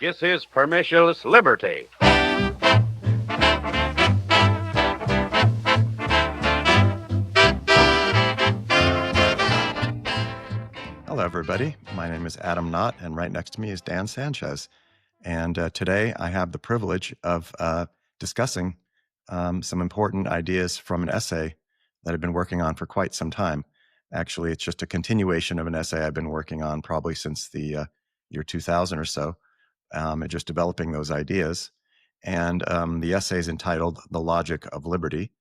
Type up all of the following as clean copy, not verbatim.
This is Permissionless Liberty. Hello, everybody. My name is Adam Knott, and right next to me is Dan Sanchez. And today I have the privilege of discussing some important ideas from an essay that I've been working on for quite some time. Actually, it's just a continuation of an essay I've been working on probably since the year 2000 or so, and just developing those ideas. And the essay is entitled The Logic of Liberty.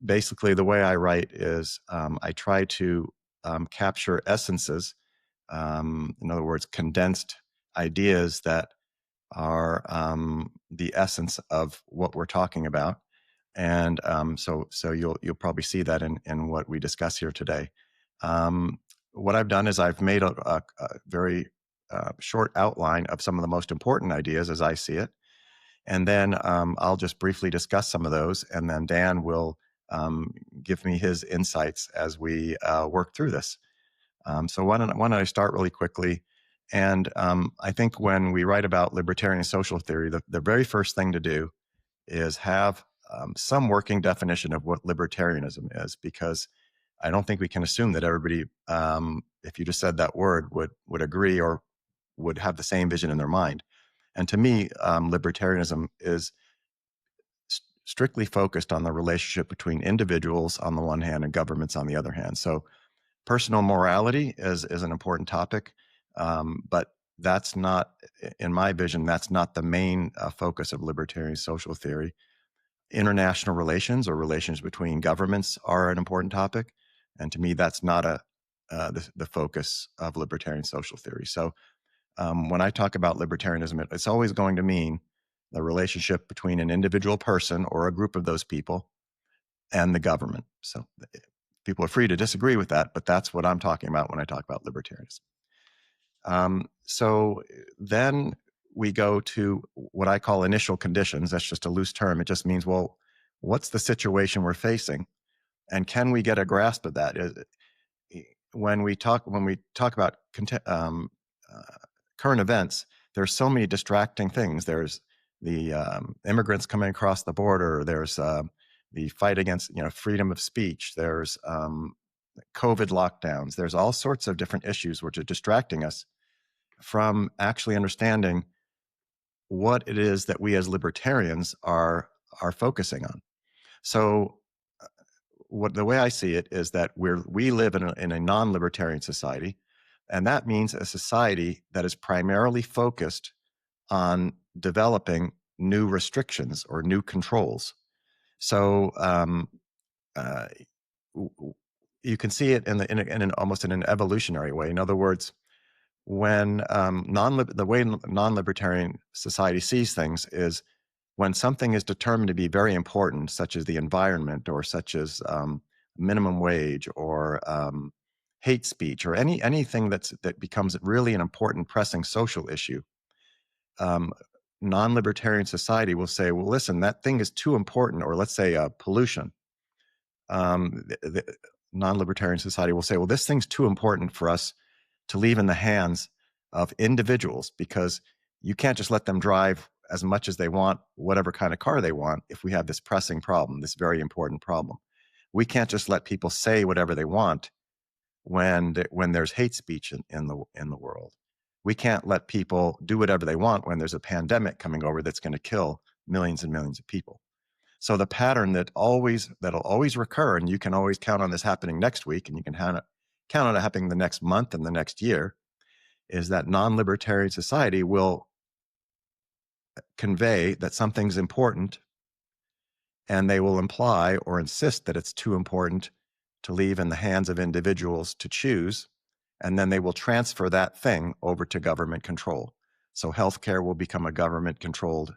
Basically, the way I write is I try to capture essences, in other words, condensed ideas that are the essence of what we're talking about. And so you'll probably see that in what we discuss here today. What I've done is I've made a very short outline of some of the most important ideas as I see it. And then I'll just briefly discuss some of those, and then Dan will give me his insights as we work through this. So why don't I start really quickly? And I think when we write about libertarian social theory, the very first thing to do is have some working definition of what libertarianism is, because I don't think we can assume that everybody, if you just said that word, would agree or would have the same vision in their mind. And to me, libertarianism is strictly focused on the relationship between individuals on the one hand and governments on the other hand. So personal morality is an important topic, but that's not, in my vision, that's not the main focus of libertarian social theory. International relations or relations between governments are an important topic, and to me, that's not the focus of libertarian social theory. So when I talk about libertarianism, it's always going to mean the relationship between an individual person or a group of those people and the government. So people are free to disagree with that, but that's what I'm talking about when I talk about libertarianism. So then we go to what I call initial conditions. That's just a loose term. It just means, well, what's the situation we're facing, and can we get a grasp of that? When we talk about current events, there's so many distracting things. There's the immigrants coming across the border. There's the fight against freedom of speech. There's COVID lockdowns. There's all sorts of different issues which are distracting us from actually understanding what it is that we as libertarians are focusing on. So the way I see it is that we live in a non-libertarian society, and that means a society that is primarily focused on developing new restrictions or new controls. So you can see it in almost in an evolutionary way. In other words, when the way non-libertarian society sees things is when something is determined to be very important, such as the environment or such as minimum wage or hate speech or anything that becomes really an important pressing social issue, non-libertarian society will say, well, listen, that thing is too important. Or let's say pollution. The non-libertarian society will say, well, this thing's too important for us to leave in the hands of individuals, because you can't just let them drive as much as they want, whatever kind of car they want, if we have this pressing problem, this very important problem. We can't just let people say whatever they want when there's hate speech in the world. We can't let people do whatever they want when there's a pandemic coming over that's going to kill millions and millions of people. So the pattern that'll always recur, and you can always count on this happening next week, and you can count on it happening the next month and the next year, is that non-libertarian society will convey that something's important, and they will imply or insist that it's too important to leave in the hands of individuals to choose, and then they will transfer that thing over to government control. So healthcare will become a government-controlled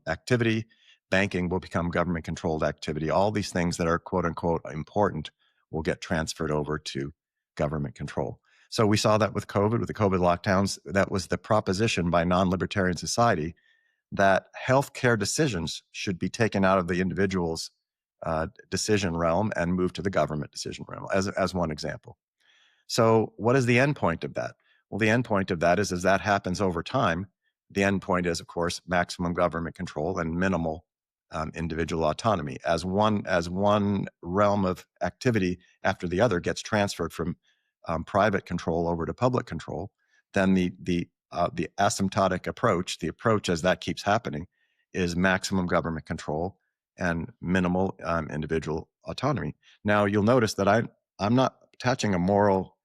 activity. Banking will become government-controlled activity. All these things that are quote-unquote important will get transferred over to government control. So we saw that with the COVID lockdowns. That was the proposition by non-libertarian society that healthcare decisions should be taken out of the individual's decision realm and moved to the government decision realm, as one example. So what is the end point of that? Well, the end point of that is as that happens over time, the end point is, of course, maximum government control and minimal individual autonomy. As one realm of activity after the other gets transferred from private control over to public control, then the asymptotic approach, the approach as that keeps happening, is maximum government control and minimal individual autonomy. Now, you'll notice that I'm not attaching a moral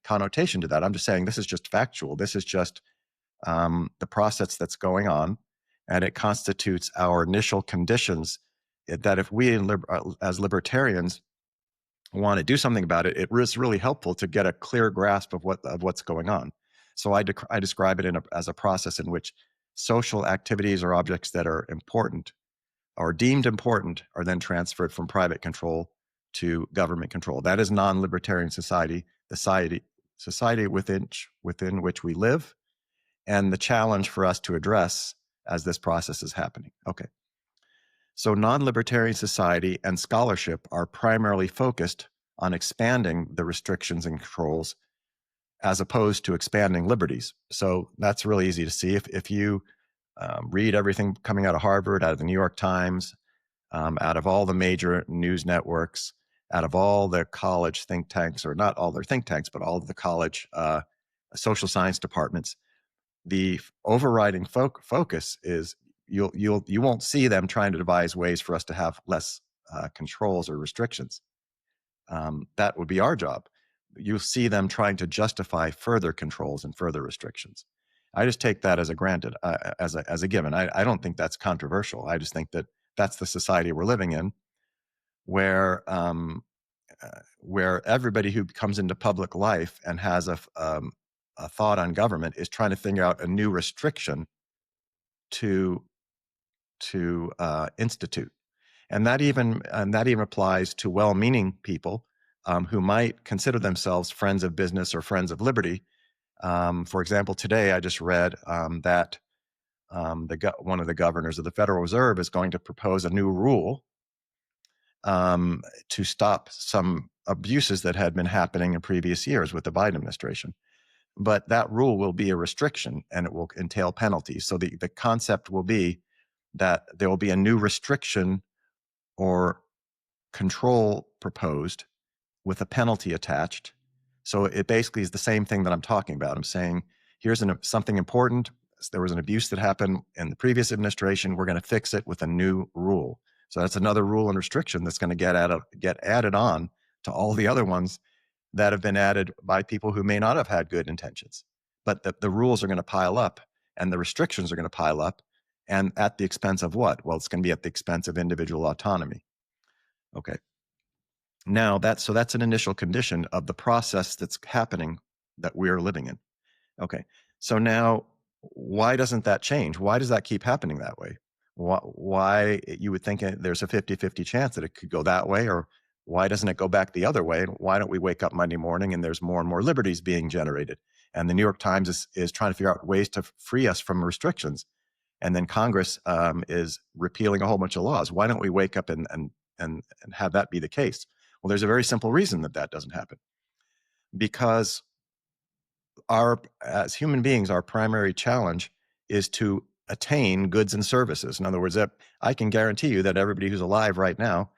connotation to that. I'm just saying this is just factual. This is just the process that's going on, and it constitutes our initial conditions that if we as libertarians want to do something about it, it is really helpful to get a clear grasp of what's going on. So I describe it as a process in which social activities or objects that are important or deemed important are then transferred from private control to government control. That is non-libertarian society within which we live, and the challenge for us to address as this process is happening. Okay. So non-libertarian society and scholarship are primarily focused on expanding the restrictions and controls as opposed to expanding liberties. So that's really easy to see. If you read everything coming out of Harvard, out of the New York Times, out of all the major news networks, out of all the college think tanks, or not all their think tanks, but all of the college social science departments, the overriding focus is you won't see them trying to devise ways for us to have less controls or restrictions. That would be our job. You'll see them trying to justify further controls and further restrictions. I just take that as a granted, as a given. I don't think that's controversial. I just think that that's the society we're living in, where everybody who comes into public life and has a thought on government is trying to figure out a new restriction to institute, and that even applies to well-meaning people who might consider themselves friends of business or friends of liberty. For example, today I just read that one of the governors of the Federal Reserve is going to propose a new rule to stop some abuses that had been happening in previous years with the Biden administration. But that rule will be a restriction, and it will entail penalties. So the concept will be that there will be a new restriction or control proposed with a penalty attached. So it basically is the same thing that I'm talking about. I'm saying, here's something important. There was an abuse that happened in the previous administration. We're going to fix it with a new rule. So that's another rule and restriction that's going to get added on to all the other ones that have been added by people who may not have had good intentions. But the rules are going to pile up, and the restrictions are going to pile up, and at the expense of what? Well, it's going to be at the expense of individual autonomy. Okay. Now that's an initial condition of the process that's happening that we're living in. Okay. So now, why doesn't that change? Why does that keep happening that way? Why you would think there's a 50-50 chance that it could go that way, or why doesn't it go back the other way? Why don't we wake up Monday morning and there's more and more liberties being generated? And the New York Times is trying to figure out ways to free us from restrictions. And then Congress is repealing a whole bunch of laws. Why don't we wake up and have that be the case? Well, there's a very simple reason that doesn't happen. Because as human beings, our primary challenge is to attain goods and services. In other words, I can guarantee you that everybody who's alive right now,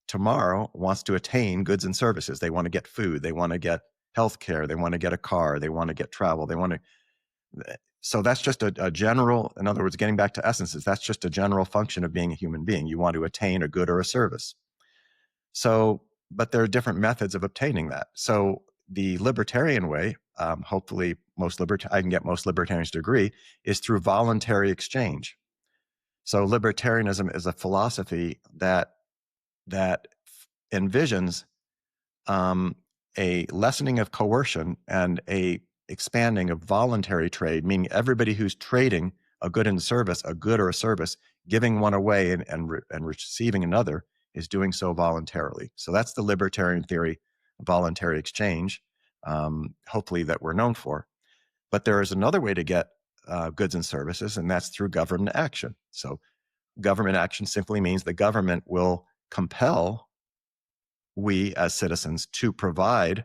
tomorrow, wants to attain goods and services. They want to get food. They want to get health care. They want to get a car. They want to get travel. So that's just a general, in other words, getting back to essences, that's just a general function of being a human being. You want to attain a good or a service. So, but there are different methods of obtaining that. So the libertarian way, hopefully I can get most libertarians to agree, is through voluntary exchange. So libertarianism is a philosophy that envisions a lessening of coercion and a expanding of voluntary trade, meaning everybody who's trading a good and service, a good or a service, giving one away and receiving another, is doing so voluntarily. So that's the libertarian theory, voluntary exchange, hopefully that we're known for. But there is another way to get goods and services, and that's through government action. So government action simply means the government will compel we as citizens to provide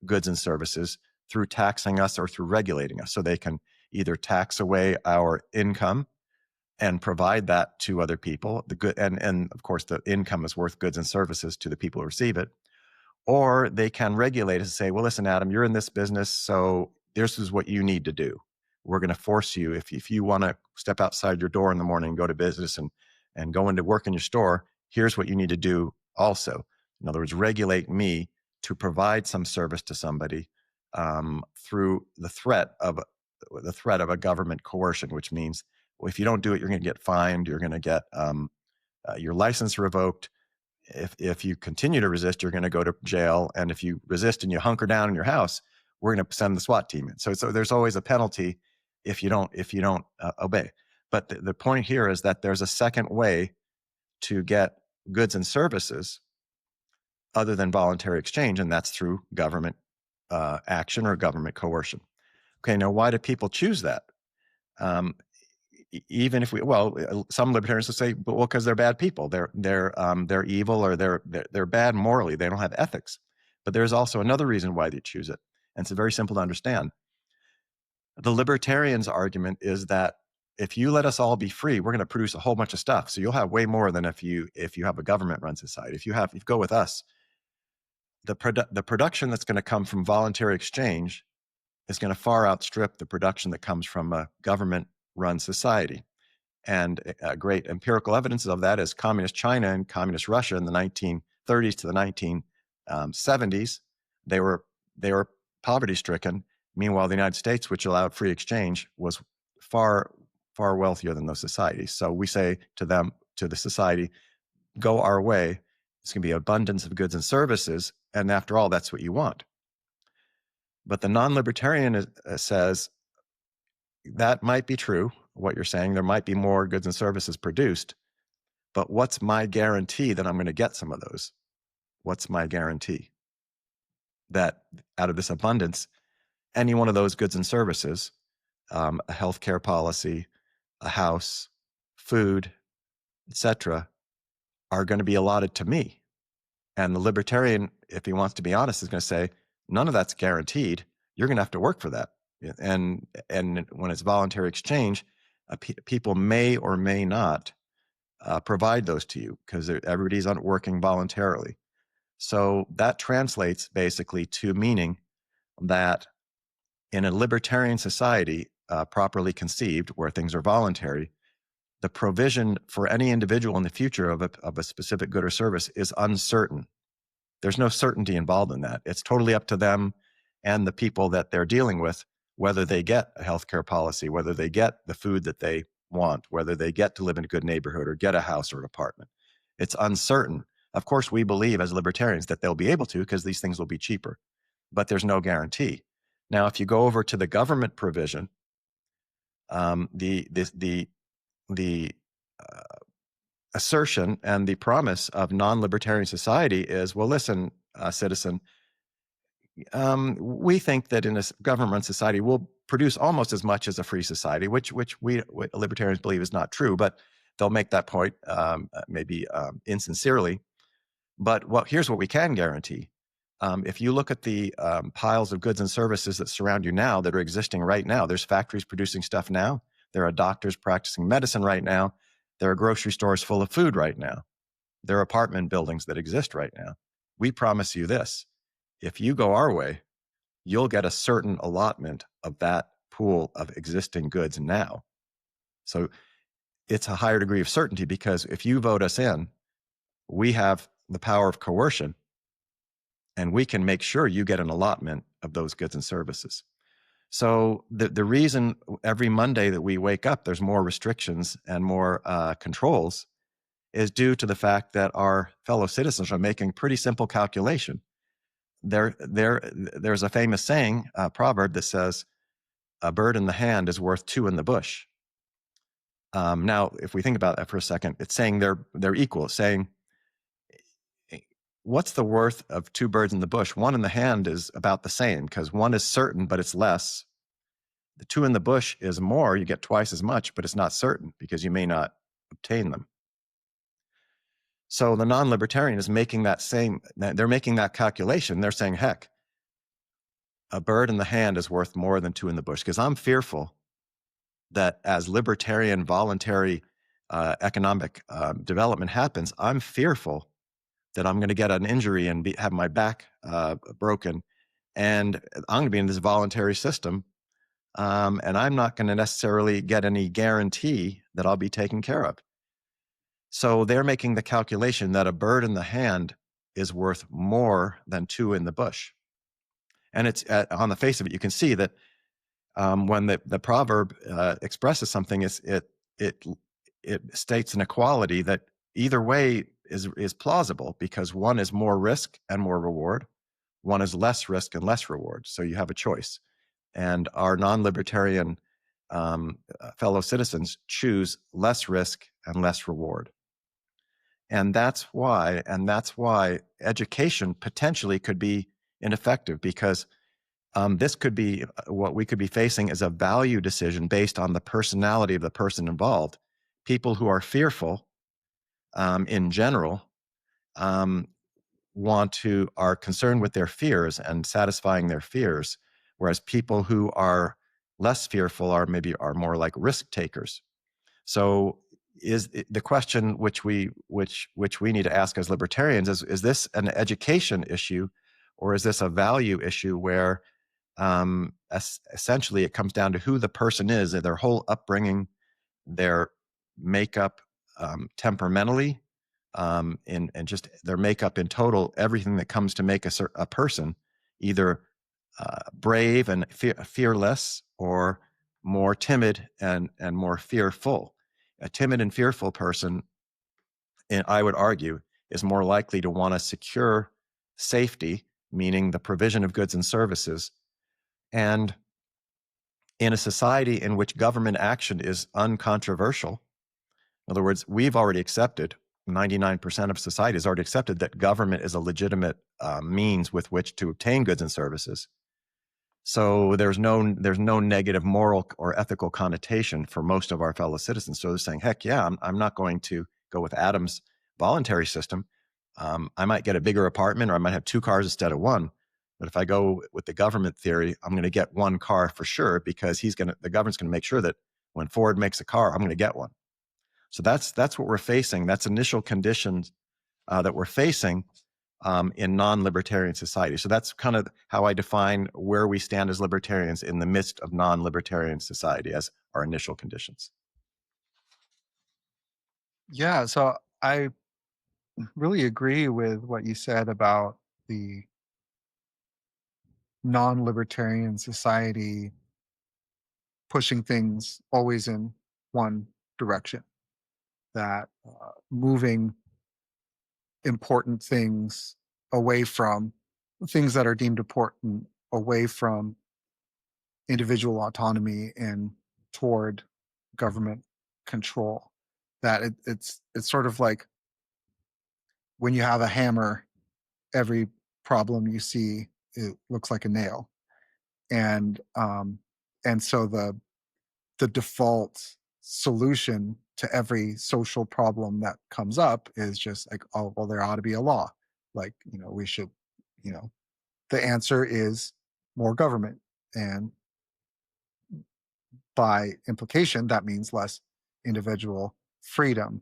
goods and services through taxing us or through regulating us. So they can either tax away our income and provide that to other people. The good, and of course, the income is worth goods and services to the people who receive it. Or they can regulate us and say, well, listen, Adam, you're in this business, so this is what you need to do. We're going to force you, if you want to step outside your door in the morning and go to business and go into work in your store, here's what you need to do also. In other words, regulate me to provide some service to somebody through the threat of a government coercion, which means, well, if you don't do it, you're going to get fined, you're going to get your license revoked. If you continue to resist, you're going to go to jail. And if you resist and you hunker down in your house, we're going to send the SWAT team in. So there's always a penalty if you don't obey. But the point here is that there's a second way to get goods and services other than voluntary exchange, and that's through government action or government coercion. Okay, now why do people choose that? Even if some libertarians will say, well, because they're bad people, they're evil, or they're bad morally, they don't have ethics. But there's also another reason why they choose it, and it's very simple to understand. The libertarians' argument is that if you let us all be free, we're going to produce a whole bunch of stuff. So you'll have way more than if you have a government-run society. If you go with us, the production that's going to come from voluntary exchange is going to far outstrip the production that comes from a government-run society. And great empirical evidence of that is communist China and communist Russia in the 1930s to the 1970s. They were poverty-stricken. Meanwhile, the United States, which allowed free exchange, was far wealthier than those societies. So we say to the society, go our way. It's going to be abundance of goods and services, and after all, that's what you want. But the non-libertarian says that might be true, what you're saying. There might be more goods and services produced, but what's my guarantee that I'm going to get some of those? What's my guarantee that out of this abundance, any one of those goods and services, a healthcare policy, a house, food, etc., are going to be allotted to me? And the libertarian, if he wants to be honest, is going to say, none of that's guaranteed. You're going to have to work for that. And when it's voluntary exchange, people may or may not provide those to you because everybody's working voluntarily. So that translates basically to meaning that in a libertarian society, properly conceived, where things are voluntary, the provision for any individual in the future of a specific good or service is uncertain. There's no certainty involved in that. It's totally up to them and the people that they're dealing with, whether they get a healthcare policy, whether they get the food that they want, whether they get to live in a good neighborhood or get a house or an apartment. It's uncertain. Of course, we believe as libertarians that they'll be able to because these things will be cheaper, but there's no guarantee. Now, if you go over to the government provision, the assertion and the promise of non-libertarian society is, well, listen, citizen, we think that in a government society we'll produce almost as much as a free society, which we libertarians believe is not true, but they'll make that point maybe insincerely. But here's what we can guarantee. If you look at the piles of goods and services that surround you now, that are existing right now, there's factories producing stuff now. There are doctors practicing medicine right now. There are grocery stores full of food right now. There are apartment buildings that exist right now. We promise you this. If you go our way, you'll get a certain allotment of that pool of existing goods now. So it's a higher degree of certainty because if you vote us in, we have the power of coercion, and we can make sure you get an allotment of those goods and services. So the reason every Monday that we wake up, there's more restrictions and more controls is due to the fact that our fellow citizens are making pretty simple calculation. There's a famous saying, a proverb that says, a bird in the hand is worth two in the bush. Now, if we think about that for a second, it's saying they're equal. It's saying, what's the worth of two birds in the bush? One in the hand is about the same because one is certain, but it's less. The two in the bush is more. You get twice as much, but it's not certain because you may not obtain them. So the non-libertarian is making that same, they're making that calculation. They're saying, heck, a bird in the hand is worth more than two in the bush, because I'm fearful that as libertarian voluntary economic development happens, I'm fearful that I'm going to get an injury and have my back broken, and I'm going to be in this voluntary system, and I'm not going to necessarily get any guarantee that I'll be taken care of. So they're making the calculation that a bird in the hand is worth more than two in the bush. And it's on the face of it, you can see that when the proverb expresses something, it states an equality that either way is plausible, because one is more risk and more reward, one is less risk and less reward. So you have a choice, and our non-libertarian fellow citizens choose less risk and less reward. And that's why education potentially could be ineffective, because this could be what we could be facing is a value decision based on the personality of the person involved. People who are fearful in general are concerned with their fears and satisfying their fears, whereas people who are less fearful are more like risk takers. So is the question which we need to ask as libertarians is this an education issue, or is this a value issue where essentially it comes down to who the person is, their whole upbringing, their makeup temperamentally, and just their makeup in total, everything that comes to make a person either brave and fearless, or more timid and more fearful. A timid and fearful person, and I would argue, is more likely to want to secure safety, meaning the provision of goods and services. And in a society in which government action is uncontroversial, in other words, we've already accepted, 99% of society has already accepted that government is a legitimate means with which to obtain goods and services. So there's no negative moral or ethical connotation for most of our fellow citizens. So they're saying, heck yeah, I'm not going to go with Adam's voluntary system. I might get a bigger apartment, or I might have two cars instead of one. But if I go with the government theory, I'm going to get one car for sure, because the government's going to make sure that when Ford makes a car, I'm going to get one. So that's what we're facing. That's initial conditions that we're facing in non-libertarian society. So that's kind of how I define where we stand as libertarians in the midst of non-libertarian society as our initial conditions. Yeah, so I really agree with what you said about the non-libertarian society pushing things always in one direction, that moving important things away from things that are deemed important, away from individual autonomy and toward government control. That it's sort of like when you have a hammer, every problem you see, it looks like a nail, and so the default solution to every social problem that comes up is just like, oh well, there ought to be a law, like, we should, the answer is more government, and by implication that means less individual freedom.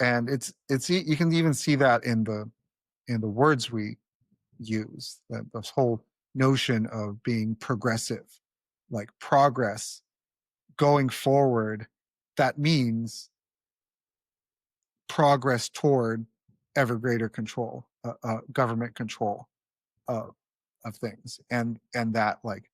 And you can even see that in the words we use, that this whole notion of being progressive, like progress, going forward, that means progress toward ever greater control, government control of things, and that, like,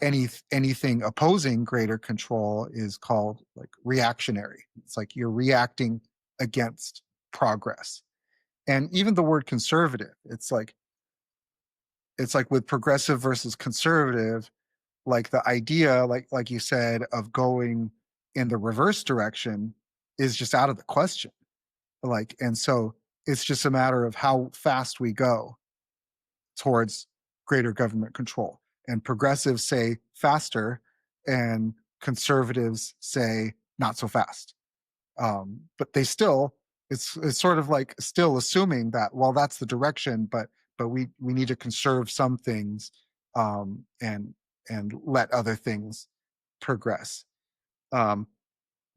anything opposing greater control is called like reactionary. It's like you're reacting against progress. And even the word conservative, it's like with progressive versus conservative, like the idea, like you said, of going in the reverse direction is just out of the question. Like, and so it's just a matter of how fast we go towards greater government control. And progressives say faster, and conservatives say not so fast. But they still, it's sort of like still assuming that, well, that's the direction, but but we need to conserve some things, and let other things progress. Um,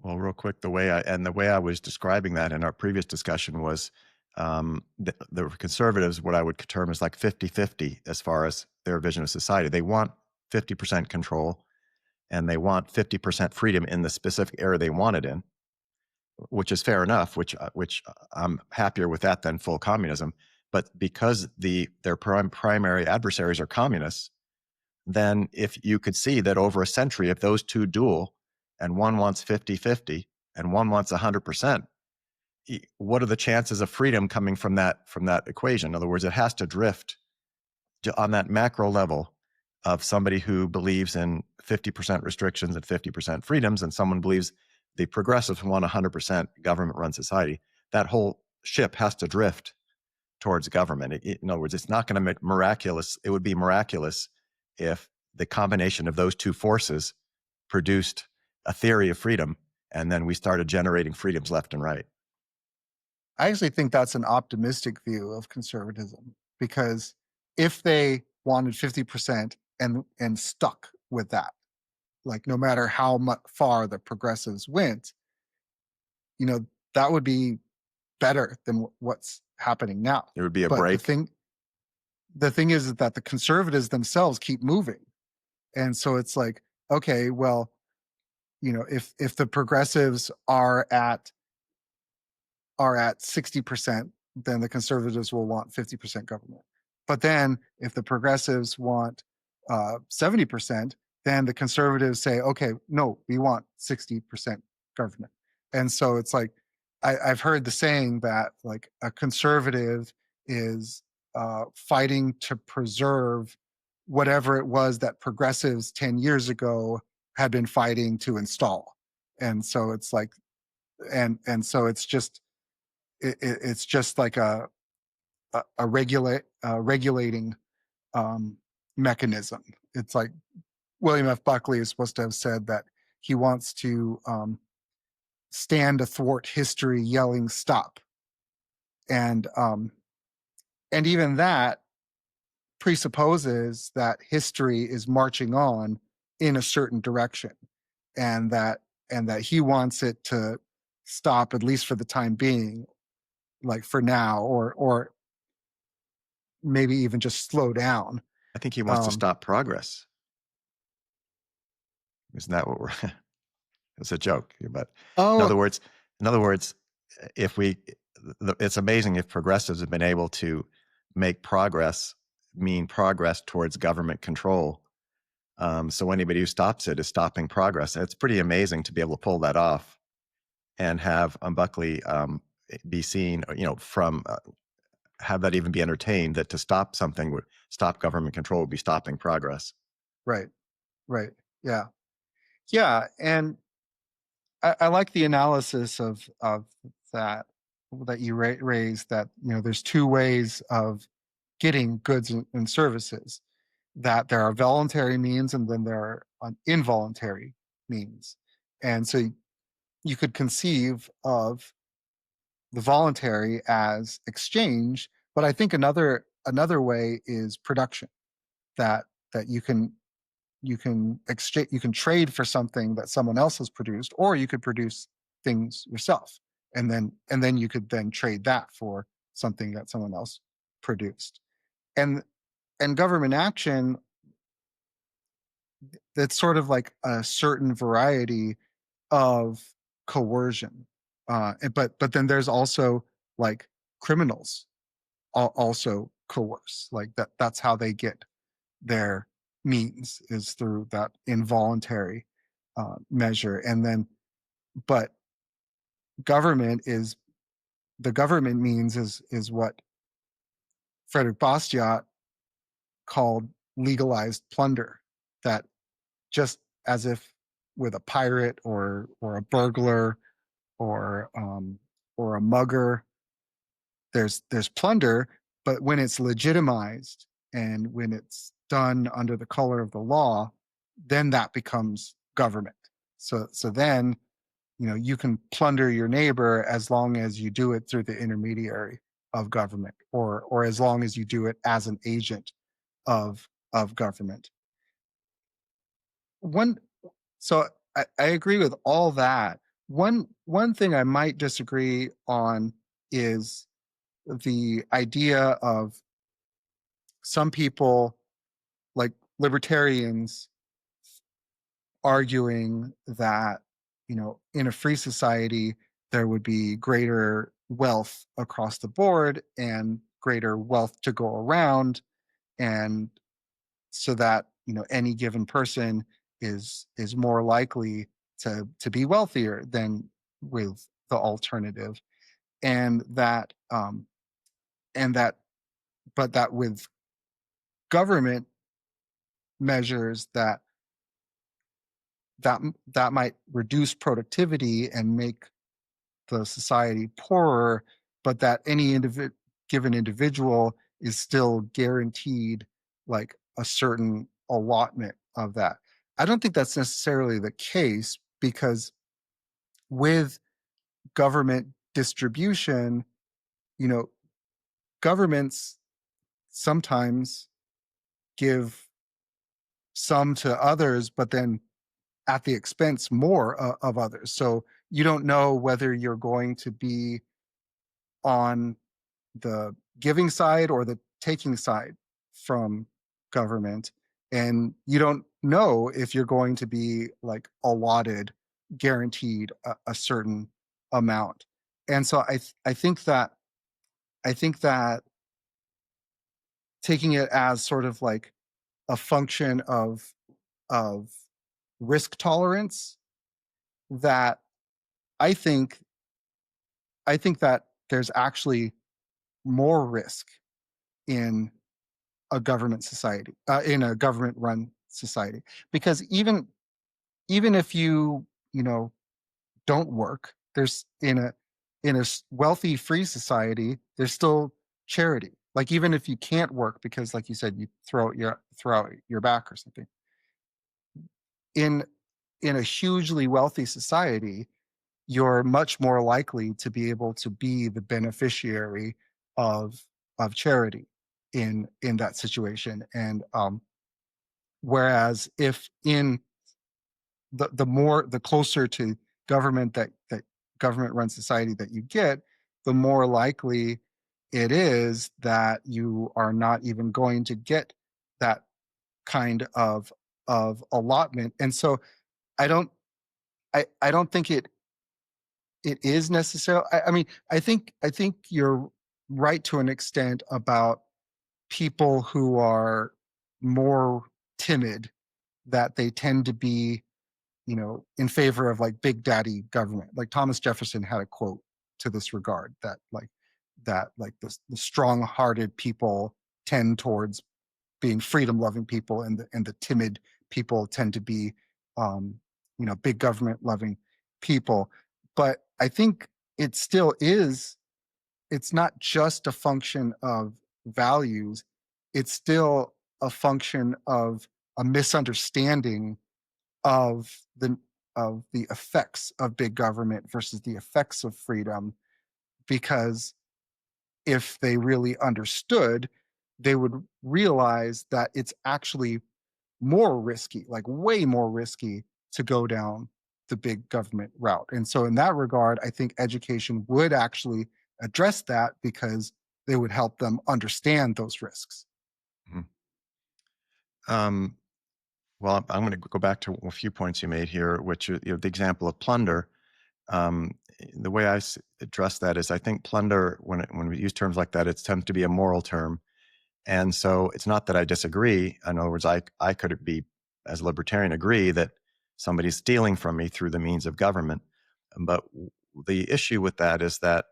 Well, real quick, the way I was describing that in our previous discussion was the conservatives, what I would term as like 50-50 as far as their vision of society. They want 50% control and they want 50% freedom in the specific area they want it in, which is fair enough, which I'm happier with that than full communism. But because their primary adversaries are communists, then if you could see that over a century, if those two duel and one wants 50-50 and one wants 100%, what are the chances of freedom coming from that equation? In other words, it has to drift on that macro level of somebody who believes in 50% restrictions and 50% freedoms, and someone believes the progressives want 100% government-run society. That whole ship has to drift towards government. In other words, it's not going to make miraculous. It would be miraculous if the combination of those two forces produced a theory of freedom, and then we started generating freedoms left and right. I actually think that's an optimistic view of conservatism, because if they wanted 50% and stuck with that, like no matter how far the progressives went, that would be better than what's happening now. There would be a But break. the thing is that the conservatives themselves keep moving. And so it's like, okay, well, if the progressives are at 60%, then the conservatives will want 50% government. But then if the progressives want 70%, then the conservatives say, okay, no, we want 60% government. And so it's like, I've heard the saying that like a conservative is fighting to preserve whatever it was that progressives 10 years ago had been fighting to install. And so it's like, and so it's just like a regulating mechanism. It's like William F. Buckley is supposed to have said that he wants to stand athwart history yelling stop. And even that presupposes that history is marching on in a certain direction, and that he wants it to stop, at least for the time being, like for now, or maybe even just slow down. I think he wants to stop progress. Isn't that what we're? It's a joke, but in other words, if it's amazing if progressives have been able to make progress mean progress towards government control. So anybody who stops it is stopping progress. It's pretty amazing to be able to pull that off and have Buckley be seen, from have that even be entertained, that to stop something would stop government control would be stopping progress. Right. Yeah. And I like the analysis of that you raised, that there's two ways of getting goods and services, that there are voluntary means and then there are involuntary means. And so you could conceive of the voluntary as exchange, but I think another way is production, that you can exchange, you can trade for something that someone else has produced, or you could produce things yourself, and then you could then trade that for something that someone else produced. And government action, that's sort of like a certain variety of coercion. But then there's also like criminals also coerce, like that's how they get their means, is through that involuntary measure. And then, but the government means is what Frederick Bastiat called legalized plunder, that just as if with a pirate or a burglar or a mugger, there's plunder, but when it's legitimized and when it's done under the color of the law, then that becomes government. So then, you can plunder your neighbor as long as you do it through the intermediary of government, or as long as you do it as an agent of government. One so I agree with all that. One thing I might disagree on is the idea of some people, like libertarians, arguing that, in a free society there would be greater wealth across the board and greater wealth to go around, and so that, any given person is more likely to be wealthier than with the alternative. And that um and that but that with government measures, that might reduce productivity and make the society poorer, but that any given individual is still guaranteed like a certain allotment of that. I don't think that's necessarily the case, because with government distribution, you know, governments sometimes give some to others, but then at the expense more of others. So you don't know whether you're going to be on the giving side or the taking side from government. And you don't know if you're going to be like allotted, guaranteed a certain amount. And so I think that taking it as sort of like a function of risk tolerance, that I think I think that there's actually more risk in a government society, in a government run society, because even if you don't work, there's in a wealthy free society, there's still charity. Like even if you can't work because, like you said, you throw out your back or something, in in a hugely wealthy society, you're much more likely to be able to be the beneficiary of charity in that situation. And whereas if in the closer to government that government run society that you get, the more likely it is that you are not even going to get that kind of allotment. And so I don't I don't think it is necessary. I mean, I think you're right to an extent about people who are more timid, that they tend to be, in favor of like big daddy government. Like Thomas Jefferson had a quote to this regard, that the strong-hearted people tend towards being freedom-loving people, and the timid people tend to be, um, big government-loving people. But I think it still is. It's not just a function of values. It's still a function of a misunderstanding of the effects of big government versus the effects of freedom. Because if they really understood, they would realize that it's actually more risky, like way more risky, to go down the big government route. And so in that regard, I think education would actually address that, because they would help them understand those risks. Mhm. Um, well, I'm going to go back to a few points you made here, which are, the example of plunder. Um, the way I address that is, I think plunder, when we use terms like that, it tends to be a moral term. And so it's not that I disagree. In other words, I could be, as a libertarian, agree that somebody's stealing from me through the means of government. But the issue with that is that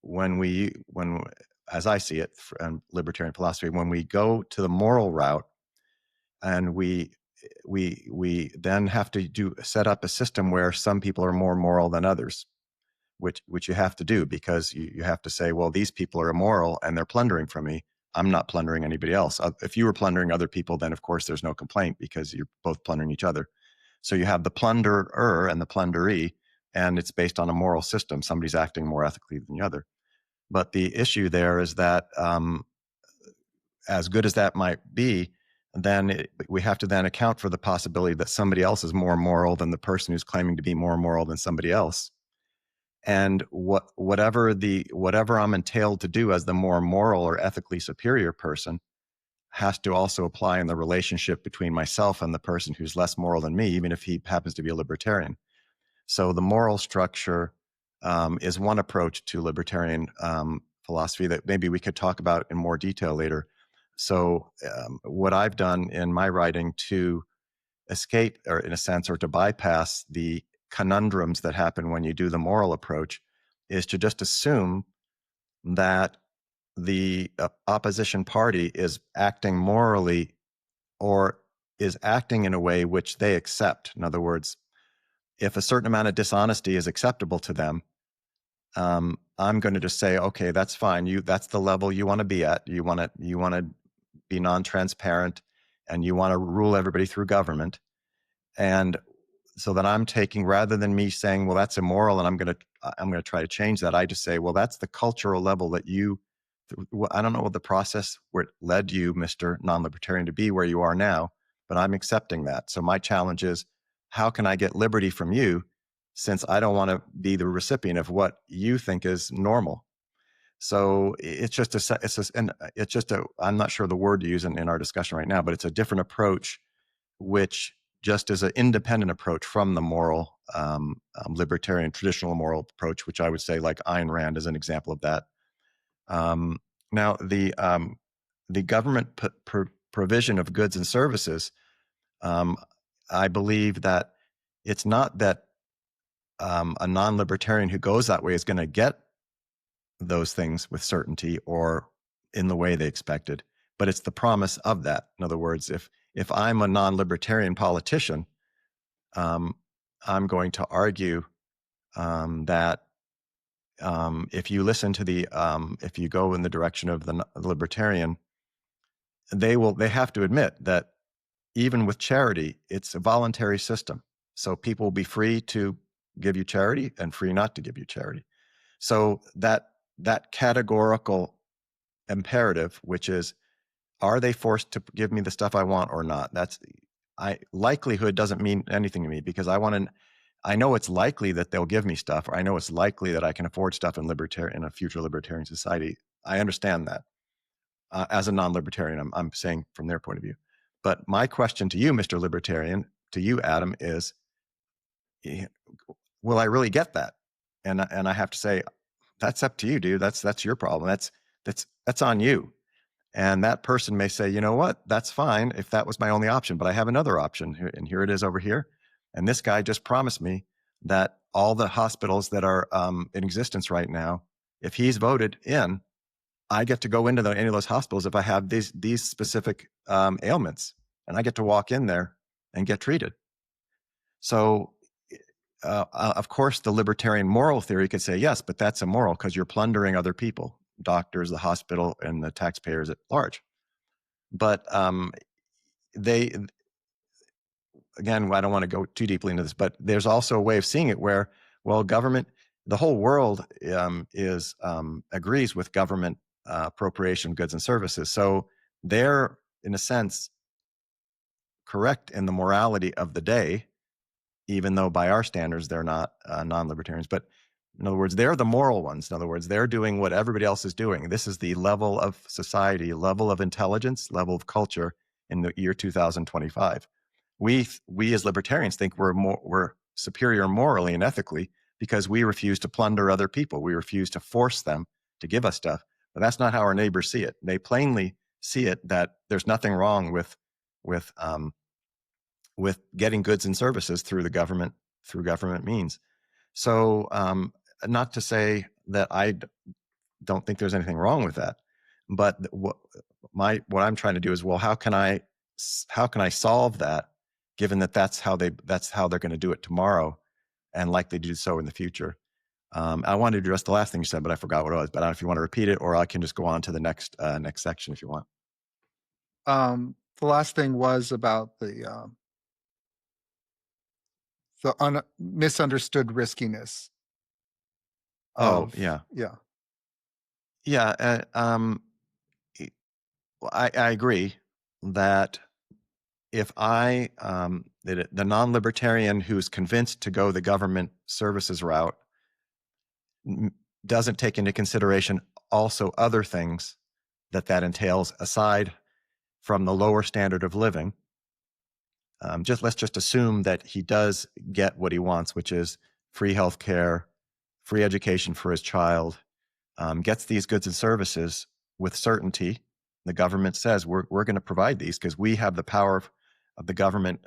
when, as I see it, in libertarian philosophy, when we go to the moral route, and we then have to set up a system where some people are more moral than others, which you have to do, because you have to say, well, these people are immoral and they're plundering from me. I'm not plundering anybody else. If you were plundering other people, then of course there's no complaint, because you're both plundering each other. So you have the plunderer and the plunderee, and it's based on a moral system. Somebody's acting more ethically than the other. But the issue there is that as good as that might be, then we have to then account for the possibility that somebody else is more moral than the person who's claiming to be more moral than somebody else. And whatever I'm entailed to do as the more moral or ethically superior person has to also apply in the relationship between myself and the person who's less moral than me, even if he happens to be a libertarian. So the moral structure is one approach to libertarian philosophy that maybe we could talk about in more detail later. So what I've done in my writing to escape, or in a sense, or to bypass the conundrums that happen when you do the moral approach, is to just assume that the opposition party is acting morally or is acting in a way which they accept. In other words, if a certain amount of dishonesty is acceptable to them, I'm going to just say, okay, that's fine. That's the level you want to be at. You want to be non-transparent, and you want to rule everybody through government. And so that I'm taking, rather than me saying, well, that's immoral, and I'm going to try to change that, I just say, well, that's the cultural level that I don't know what the process where it led you, Mr. Non-Libertarian, to be where you are now, but I'm accepting that. So my challenge is, how can I get liberty from you, since I don't want to be the recipient of what you think is normal? So I'm not sure the word to use in our discussion right now, but it's a different approach, which just is an independent approach from the moral, libertarian, traditional moral approach, which I would say, like Ayn Rand is an example of that. Now, the government provision of goods and services, I believe that it's not that a non-libertarian who goes that way is going to get those things with certainty or in the way they expected, but it's the promise of that. In other words, if I'm a non-libertarian politician, I'm going to argue that if you listen to if you go in the direction of the libertarian, they have to admit that even with charity, it's a voluntary system. So people will be free to give you charity and free not to give you charity. So that categorical imperative, which is, are they forced to give me the stuff I want or not? Likelihood doesn't mean anything to me, because I know it's likely that they'll give me stuff, or I know it's likely that I can afford stuff in a future libertarian society. I understand that. As a non-libertarian, I'm saying from their point of view. But my question to you, Mr. Libertarian, to you, Adam, is, will I really get that? And I have to say, that's up to you, dude. That's your problem. That's on you. And that person may say, you know what, that's fine if that was my only option, but I have another option, and here it is over here. And this guy just promised me that all the hospitals that are in existence right now, if he's voted in, I get to go into any of those hospitals if I have these specific ailments, and I get to walk in there and get treated. So, of course, the libertarian moral theory could say, yes, but that's immoral because you're plundering other people, doctors, the hospital, and the taxpayers at large. But again, I don't want to go too deeply into this, but there's also a way of seeing it where, well, the whole world agrees with government appropriation of goods and services. So they're, in a sense, correct in the morality of the day, even though by our standards, they're not non-libertarians. But in other words, they're the moral ones. In other words, they're doing what everybody else is doing. This is the level of society, level of intelligence, level of culture in the year 2025. We as libertarians think we're superior morally and ethically because we refuse to plunder other people. We refuse to force them to give us stuff. But that's not how our neighbors see it. They plainly see it that there's nothing wrong with getting goods and services through government means. So, not to say that I don't think there's anything wrong with that, but what I'm trying to do is, well, how can I solve that, given that that's how they're going to do it tomorrow, and likely to do so in the future. I wanted to address the last thing you said, but I forgot what it was. But I don't know if you want to repeat it, or I can just go on to the next section if you want. The last thing was about the misunderstood riskiness. Oh, yeah. Yeah. Yeah, e- well, I agree that if the non-libertarian who's convinced to go the government services route n- doesn't take into consideration also other things that entails aside from the lower standard of living. Let's just assume that he does get what he wants, which is free health care, free education for his child, gets these goods and services with certainty. The government says we're going to provide these because we have the power of the government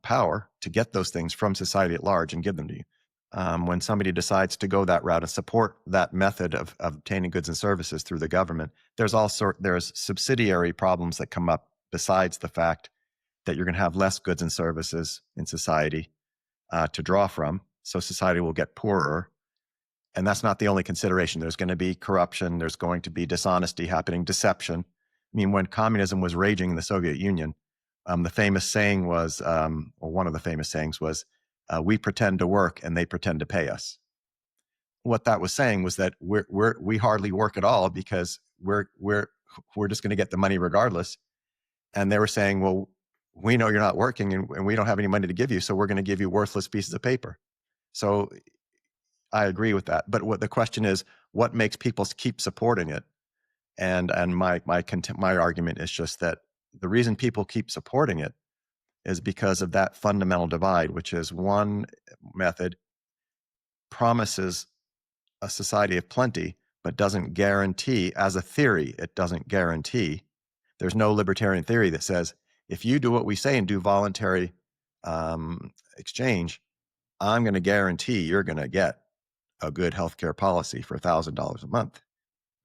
power to get those things from society at large and give them to you. When somebody decides to go that route and support that method of obtaining goods and services through the government, there's subsidiary problems that come up besides the fact that you're going to have less goods and services in society to draw from. So society will get poorer. And that's not the only consideration. There's going to be corruption. There's going to be dishonesty happening, deception. I mean, when communism was raging in the Soviet Union, the famous saying was, or one of the famous sayings was, we pretend to work and they pretend to pay us. What that was saying was that we hardly work at all because we're just going to get the money regardless. And they were saying, well, we know you're not working and we don't have any money to give you, so we're going to give you worthless pieces of paper. So I agree with that. But what the question is, what makes people keep supporting it? And my argument is just that the reason people keep supporting it is because of that fundamental divide, which is one method promises a society of plenty, but doesn't guarantee, as a theory, it doesn't guarantee. There's no libertarian theory that says if you do what we say and do voluntary exchange, I'm going to guarantee you're going to get a good healthcare policy for $1,000 a month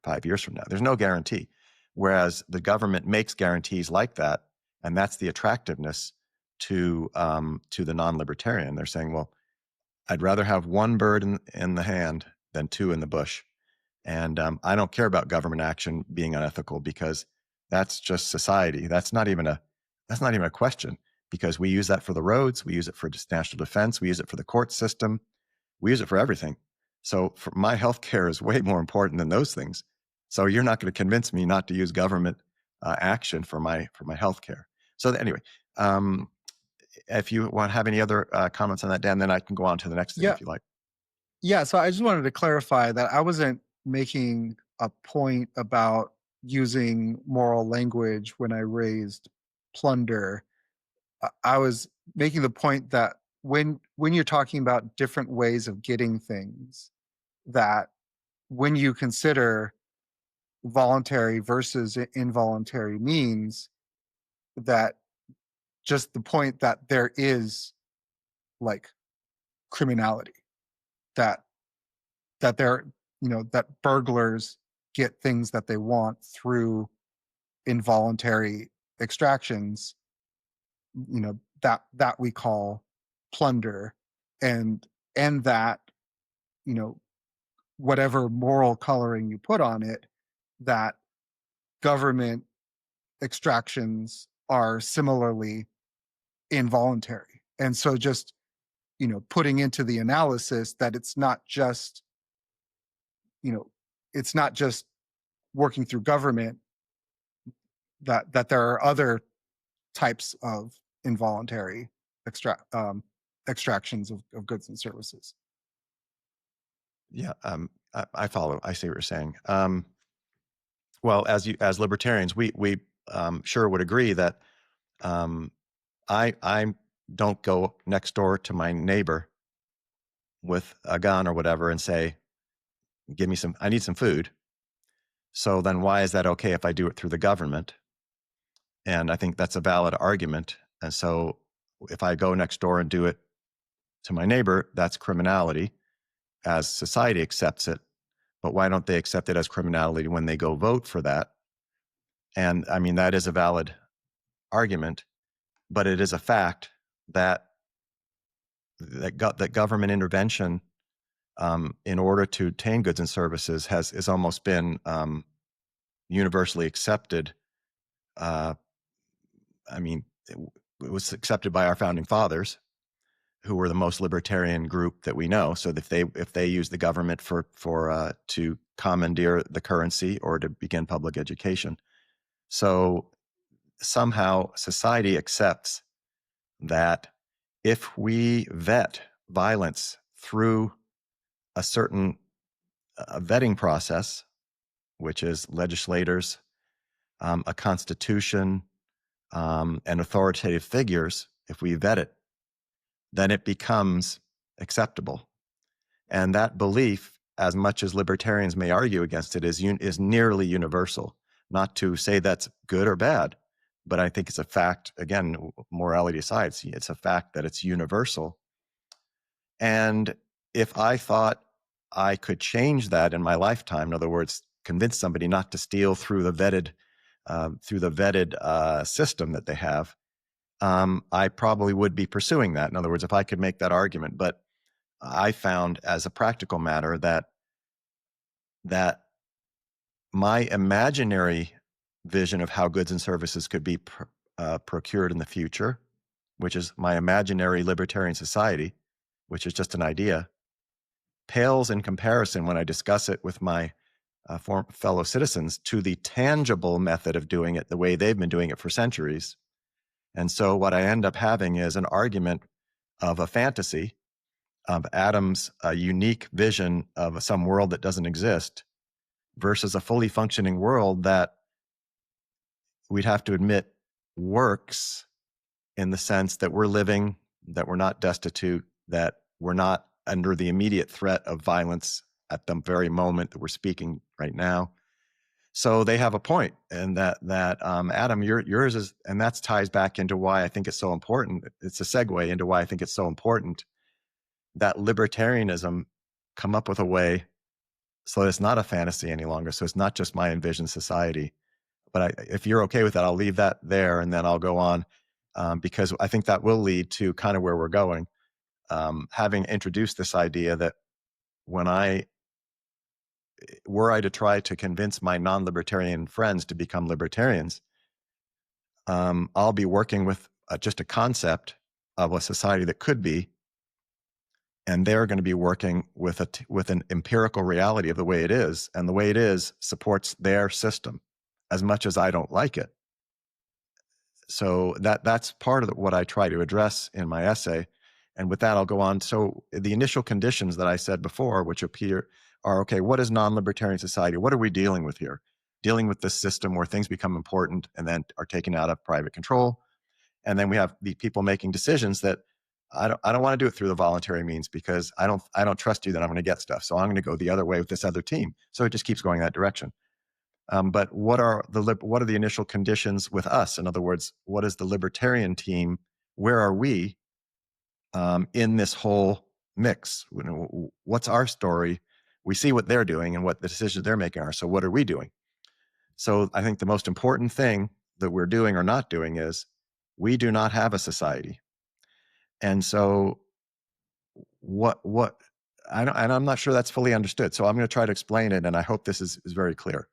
5 years from now. There's no guarantee. Whereas the government makes guarantees like that, and that's the attractiveness to the non-libertarian. They're saying, well, I'd rather have one bird in the hand than two in the bush. And I don't care about government action being unethical because that's just society. That's not even a question because we use that for the roads, we use it for national defense, we use it for the court system, we use it for everything. So for my healthcare is way more important than those things. So you're not going to convince me not to use government action for my healthcare. So anyway, if you want to have any other comments on that, Dan, then I can go on to the next thing Yeah. if you like. Yeah. So I just wanted to clarify that I wasn't making a point about using moral language when I raised plunder. I was making the point that when you're talking about different ways of getting things, that when you consider voluntary versus involuntary means, that just the point that there is like criminality, that there, that burglars get things that they want through involuntary extractions, that we call plunder, and that, whatever moral coloring you put on it, that government extractions are similarly involuntary. And so just, putting into the analysis that it's not just, it's not just working through government, that there are other types of involuntary extractions of goods and services. Yeah, I follow. I see what you're saying. Well, as libertarians, we sure would agree that I don't go next door to my neighbor with a gun or whatever and say, "Give me some. I need some food." So then, why is that okay if I do it through the government? And I think that's a valid argument. And so, if I go next door and do it to my neighbor, that's criminality as society accepts it. But why don't they accept it as criminality when they go vote for that? And I mean, that is a valid argument, but it is a fact that that government intervention in order to obtain goods and services has almost been universally accepted. I mean, it was accepted by our founding fathers, who were the most libertarian group that we know. So if they use the government to commandeer the currency or to begin public education, so somehow society accepts that if we vet violence through a certain vetting process, which is legislators, a constitution, and authoritative figures, if we vet it, then it becomes acceptable. And that belief, as much as libertarians may argue against it, is nearly universal. Not to say that's good or bad, but I think it's a fact, again, morality aside, it's a fact that it's universal. And if I thought I could change that in my lifetime, in other words, convince somebody not to steal through the vetted system that they have, I probably would be pursuing that. In other words, if I could make that argument. But I found as a practical matter that my imaginary vision of how goods and services could be procured in the future, which is my imaginary libertarian society, which is just an idea, pales in comparison when I discuss it with my fellow citizens to the tangible method of doing it the way they've been doing it for centuries. And so what I end up having is an argument of a fantasy of Adam's unique vision of some world that doesn't exist versus a fully functioning world that we'd have to admit works in the sense that we're living, that we're not destitute, that we're not under the immediate threat of violence at the very moment that we're speaking right now. So they have a point, and that Adam, yours is, and that ties back into why I think it's so important. It's a segue into why I think it's so important that libertarianism come up with a way so that it's not a fantasy any longer. So it's not just my envisioned society. But if you're okay with that, I'll leave that there, and then I'll go on because I think that will lead to kind of where we're going. Having introduced this idea that were I to try to convince my non-libertarian friends to become libertarians, I'll be working with just a concept of a society that could be, and they're going to be working with an empirical reality of the way it is, and the way it is supports their system as much as I don't like it. So that's part of what I try to address in my essay. And with that, I'll go on. So the initial conditions that I said before, which appear are, okay, what is non-libertarian society? What are we dealing with here? Dealing with this system where things become important and then are taken out of private control. And then we have the people making decisions that I don't want to do it through the voluntary means because I don't trust you that I'm going to get stuff. So I'm going to go the other way with this other team. So it just keeps going that direction. But what are the initial conditions with us? In other words, what is the libertarian team? Where are we in this whole mix? What's our story? We see what they're doing and what the decisions they're making are. So what are we doing? So I think the most important thing that we're doing or not doing is we do not have a society. And so I'm not sure that's fully understood. So I'm going to try to explain it, and I hope this is very clear.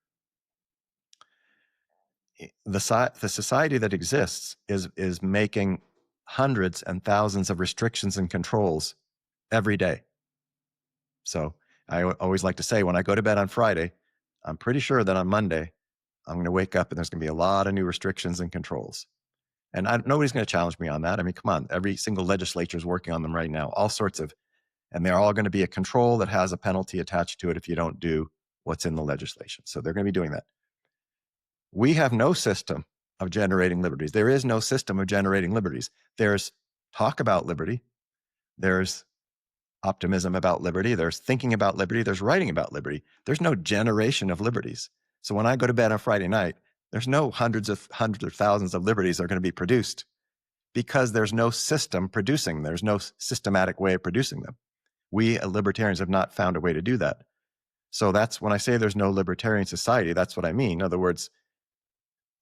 The society that exists is making hundreds and thousands of restrictions and controls every day. So I always like to say, when I go to bed on Friday, I'm pretty sure that on Monday, I'm going to wake up and there's going to be a lot of new restrictions and controls. And nobody's going to challenge me on that. I mean, come on, every single legislature is working on them right now, all sorts of, and they're all going to be a control that has a penalty attached to it if you don't do what's in the legislation. So they're going to be doing that. We have no system of generating liberties. There is no system of generating liberties. There's talk about liberty. There's optimism about liberty. There's thinking about liberty. There's writing about liberty. There's no generation of liberties. So when I go to bed on Friday night, there's no hundreds or thousands of liberties that are going to be produced because there's no system producing. There's no systematic way of producing them. We libertarians have not found a way to do that. So that's when I say there's no libertarian society, that's what I mean. In other words,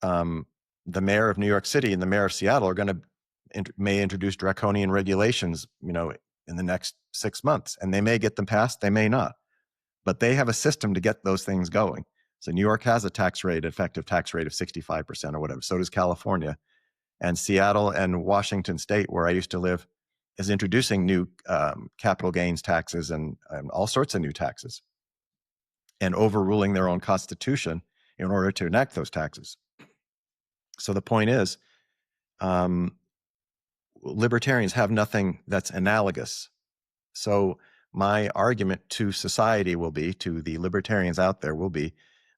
the mayor of New York City and the mayor of Seattle are may introduce draconian regulations, in the next 6 months, and they may get them passed, they may not, but they have a system to get those things going. So New York has a effective tax rate of 65% or whatever. So does California, and Seattle and Washington State, where I used to live, is introducing new capital gains taxes and all sorts of new taxes, and overruling their own constitution in order to enact those taxes. So the point is, libertarians have nothing that's analogous. So my argument to society will be, to the libertarians out there, will be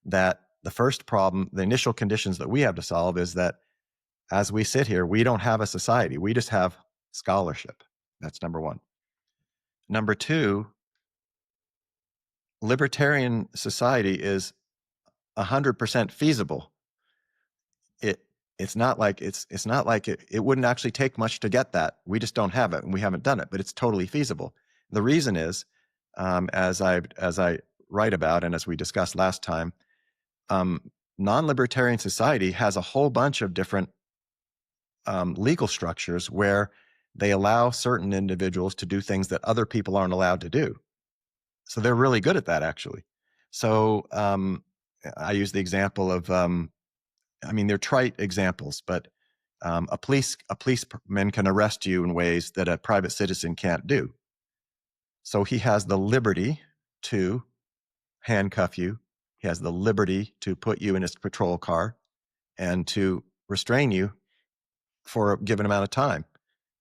that the first problem, the initial conditions that we have to solve, is that as we sit here, we don't have a society. We just have scholarship. That's number one. Number two, libertarian society is 100% feasible. It's not like it wouldn't actually take much to get that. We just don't have it, and we haven't done it, but it's totally feasible. The reason is, as I write about and as we discussed last time, non-libertarian society has a whole bunch of different legal structures where they allow certain individuals to do things that other people aren't allowed to do. So they're really good at that, actually. So I use the example of, they're trite examples, but a policeman can arrest you in ways that a private citizen can't do. So he has the liberty to handcuff you. He has the liberty to put you in his patrol car and to restrain you for a given amount of time.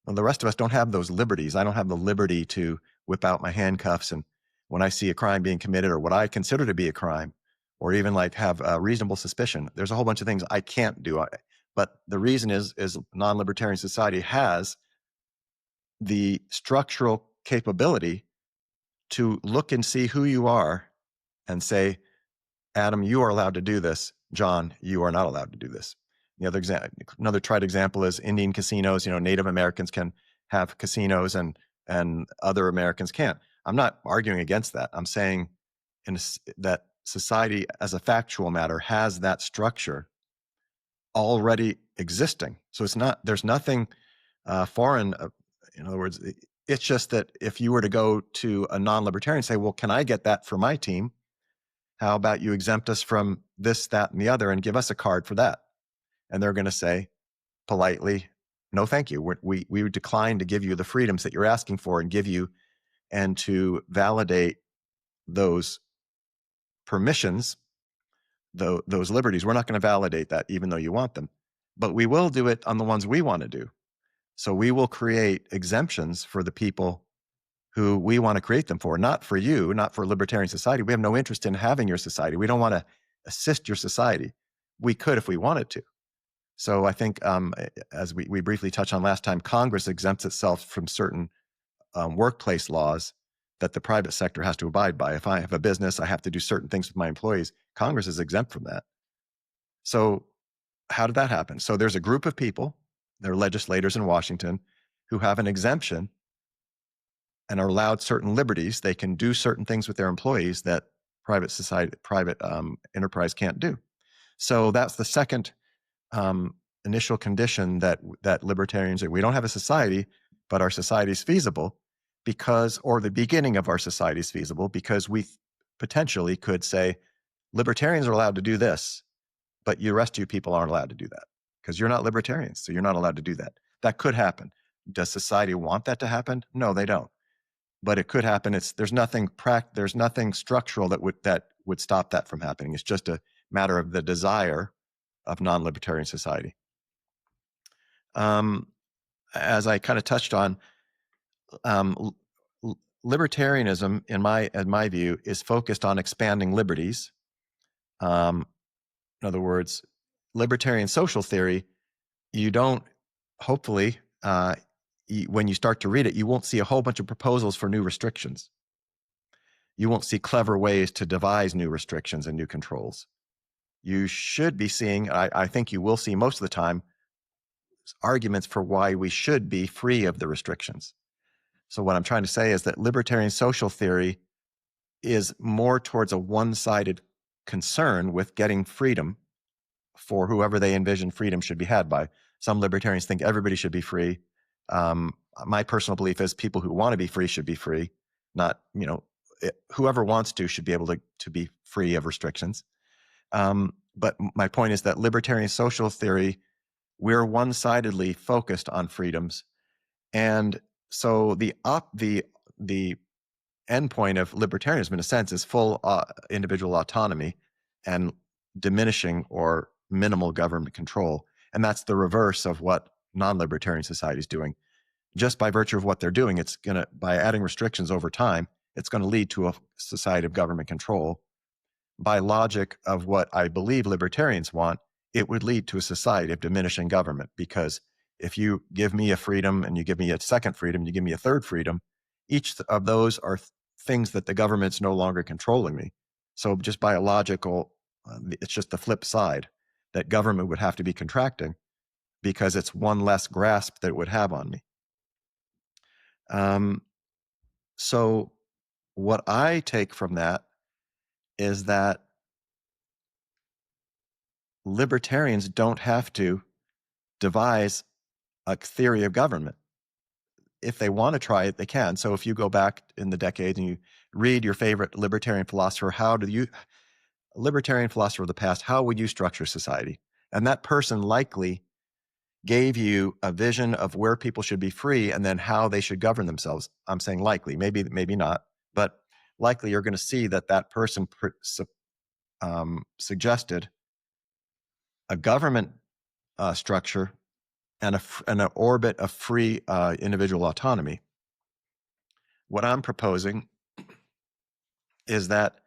Well, the rest of us don't have those liberties. I don't have the liberty to whip out my handcuffs, and when I see a crime being committed or what I consider to be a crime, or even like have a reasonable suspicion, there's a whole bunch of things I can't do. But the reason is non-libertarian society has the structural capability to look and see who you are and say, Adam, you are allowed to do this. John, you are not allowed to do this. Another trite example is Indian casinos. Native Americans can have casinos and other Americans can't. I'm not arguing against that. I'm saying that society, as a factual matter, has that structure already existing. So there's nothing foreign. In other words, it's just that if you were to go to a non-libertarian and say, well, can I get that for my team? How about you exempt us from this, that, and the other and give us a card for that? And they're going to say politely, no, thank you. We would decline to give you the freedoms that you're asking for and give you, and to validate those permissions, those liberties. We're not going to validate that even though you want them, but we will do it on the ones we want to do. So we will create exemptions for the people who we want to create them for, not for you, not for libertarian society. We have no interest in having your society. We don't want to assist your society. We could if we wanted to. So I think, as we briefly touched on last time, Congress exempts itself from certain workplace laws that the private sector has to abide by. If I have a business, I have to do certain things with my employees. Congress is exempt from that. So how did that happen? So there's a group of people, they're legislators in Washington, who have an exemption and are allowed certain liberties. They can do certain things with their employees that private enterprise can't do. So that's the second initial condition that libertarians say. We don't have a society, but our society is feasible or the beginning of our society is feasible because we potentially could say libertarians are allowed to do this, but the rest of you people aren't allowed to do that because you're not libertarians, so you're not allowed to do that. That could happen. Does society want that to happen? No, they don't. But it could happen. There's nothing structural that would stop that from happening. It's just a matter of the desire of non-libertarian society. As I kind of touched on, libertarianism, in my view, is focused on expanding liberties. In other words, libertarian social theory, you don't, hopefully, when you start to read it, you won't see a whole bunch of proposals for new restrictions. You won't see clever ways to devise new restrictions and new controls. You should be seeing, I think you will see most of the time, arguments for why we should be free of the restrictions. So what I'm trying to say is that libertarian social theory is more towards a one-sided concern with getting freedom for whoever they envision freedom should be had by. Some libertarians think everybody should be free. My personal belief is people who want to be free should be free. Not, whoever wants to should be able to be free of restrictions. But my point is that libertarian social theory, we're one-sidedly focused on freedoms. And so the end point of libertarianism, in a sense, is full individual autonomy and diminishing or minimal government control. And that's the reverse of what non-libertarian society is doing. Just by virtue of what they're doing, it's gonna, by adding restrictions over time, it's going to lead to a society of government control. By logic of what I believe libertarians want, it would lead to a society of diminishing government, because if you give me a freedom and you give me a second freedom, you give me a third freedom, each of those are things that the government's no longer controlling me. So just biological, it's just the flip side, that government would have to be contracting because it's one less grasp that it would have on me. So what I take from that is that libertarians don't have to devise a theory of government. If they want to try it, they can. So if you go back in the decades and you read your favorite libertarian philosopher, libertarian philosopher of the past, how would you structure society? And that person likely gave you a vision of where people should be free and then how they should govern themselves. I'm saying likely, maybe not, but likely you're going to see that person suggested a government structure and an orbit of free individual autonomy. What I'm proposing is that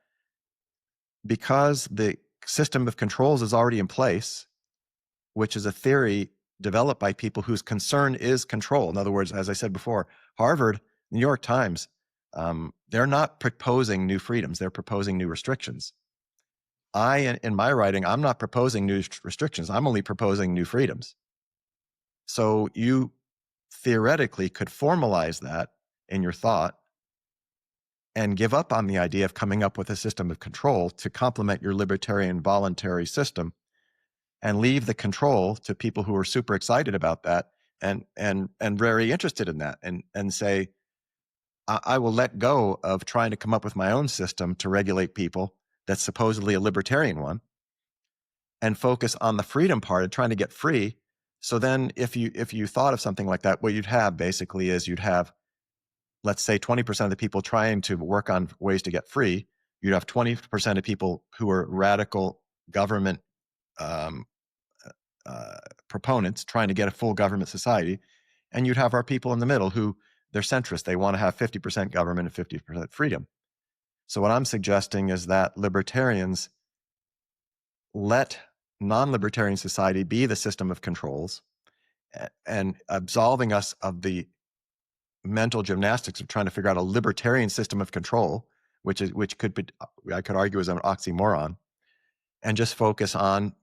because the system of controls is already in place, which is a theory developed by people whose concern is control. In other words, as I said before, Harvard, New York Times, they're not proposing new freedoms, they're proposing new restrictions. In my writing, I'm not proposing new restrictions, I'm only proposing new freedoms. So you theoretically could formalize that in your thought and give up on the idea of coming up with a system of control to complement your libertarian voluntary system, and leave the control to people who are super excited about that and very interested in that, and say, I will let go of trying to come up with my own system to regulate people that's supposedly a libertarian one, and focus on the freedom part of trying to get free. So then if you thought of something like that, what you'd have basically is you'd have, let's say, 20% of the people trying to work on ways to get free. You'd have 20% of people who are radical government proponents trying to get a full government society. And you'd have our people in the middle who they're centrist. They want to have 50% government and 50% freedom. So what I'm suggesting is that libertarians let non-libertarian society be the system of controls, and absolving us of the mental gymnastics of trying to figure out a libertarian system of control, which could be, I could argue, is an oxymoron, and just focus on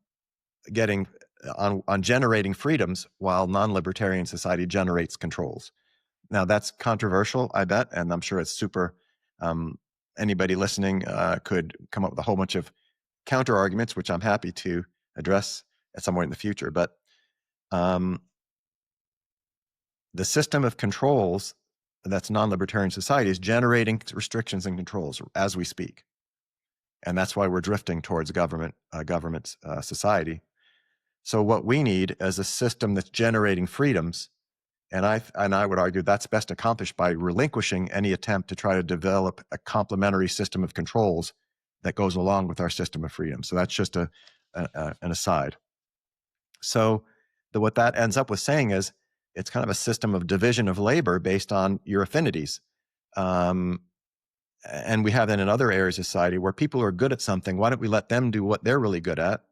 generating freedoms while non-libertarian society generates controls. Now that's controversial, I bet, and I'm sure it's super. Anybody listening could come up with a whole bunch of counter arguments, which I'm happy to address at some point in the future. But the system of controls that's non-libertarian society is generating restrictions and controls as we speak, and that's why we're drifting towards government society. So what we need is a system that's generating freedoms, and I would argue that's best accomplished by relinquishing any attempt to try to develop a complementary system of controls that goes along with our system of freedom. So that's just an aside. So what that ends up with saying is it's kind of a system of division of labor based on your affinities. And we have that in other areas of society where people are good at something. Why don't we let them do what they're really good at?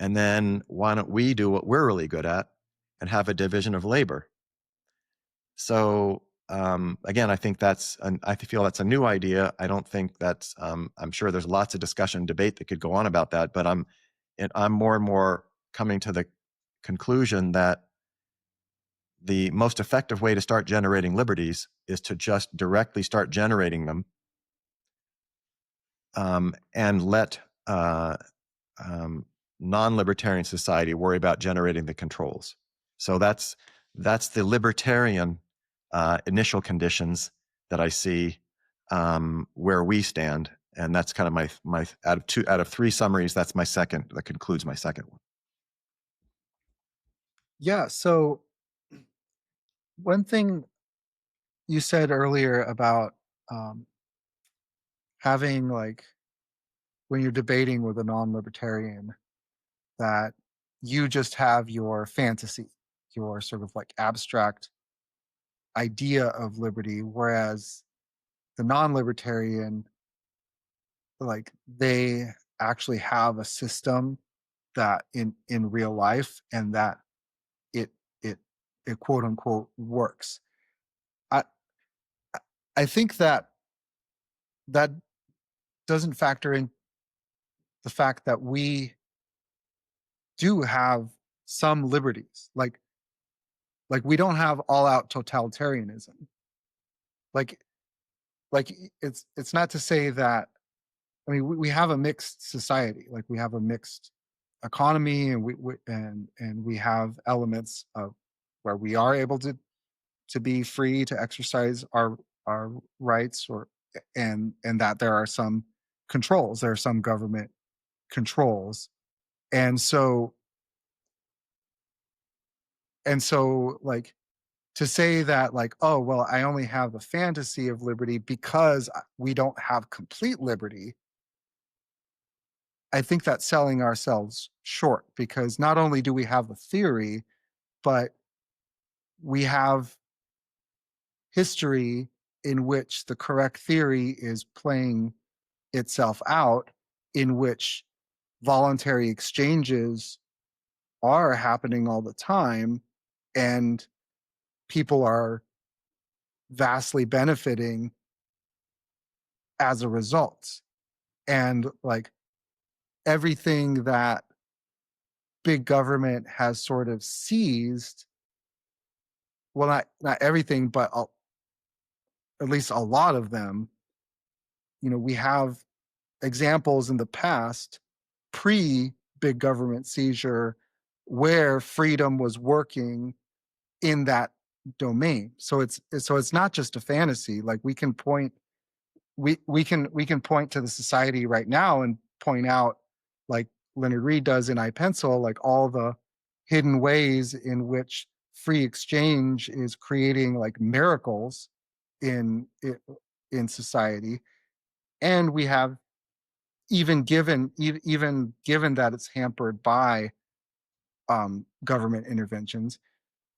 And then why don't we do what we're really good at and have a division of labor? So again, I think I feel that's a new idea. I don't think that's, I'm sure there's lots of discussion, debate that could go on about that, but I'm more and more coming to the conclusion that the most effective way to start generating liberties is to just directly start generating them, and let non-libertarian society worry about generating the controls. So that's the libertarian initial conditions that I see where we stand, and that's kind of my out of three summaries. That's my second. That concludes my second one. Yeah. So one thing you said earlier about um, having like when you're debating with a non-libertarian that you just have your fantasy, your sort of like abstract idea of liberty, whereas the non-libertarian, like they actually have a system that in real life, and that it it it quote unquote works. I I think that that doesn't factor in the fact that we do have some liberties. Like we don't have all out totalitarianism. Like it's not to say that, I mean, we have a mixed society. Like we have a mixed economy, and and we have elements of where we are able to be free to exercise our rights, or and that there are some controls. There are some government controls, and so like to say that like, oh well, I only have the fantasy of liberty because we don't have complete liberty. I think that's selling ourselves short, because not only do we have the theory, but we have history in which the correct theory is playing itself out, in which voluntary exchanges are happening all the time, and people are vastly benefiting as a result. And like everything that big government has sort of seized, well, not everything, but at least a lot of them, we have examples in the past, pre big government seizure, where freedom was working in that domain. So it's not just a fantasy. Like we can point to the society right now and point out, like Leonard Reed does in I Pencil, like all the hidden ways in which free exchange is creating like miracles in society. And we have, even given that it's hampered by government interventions,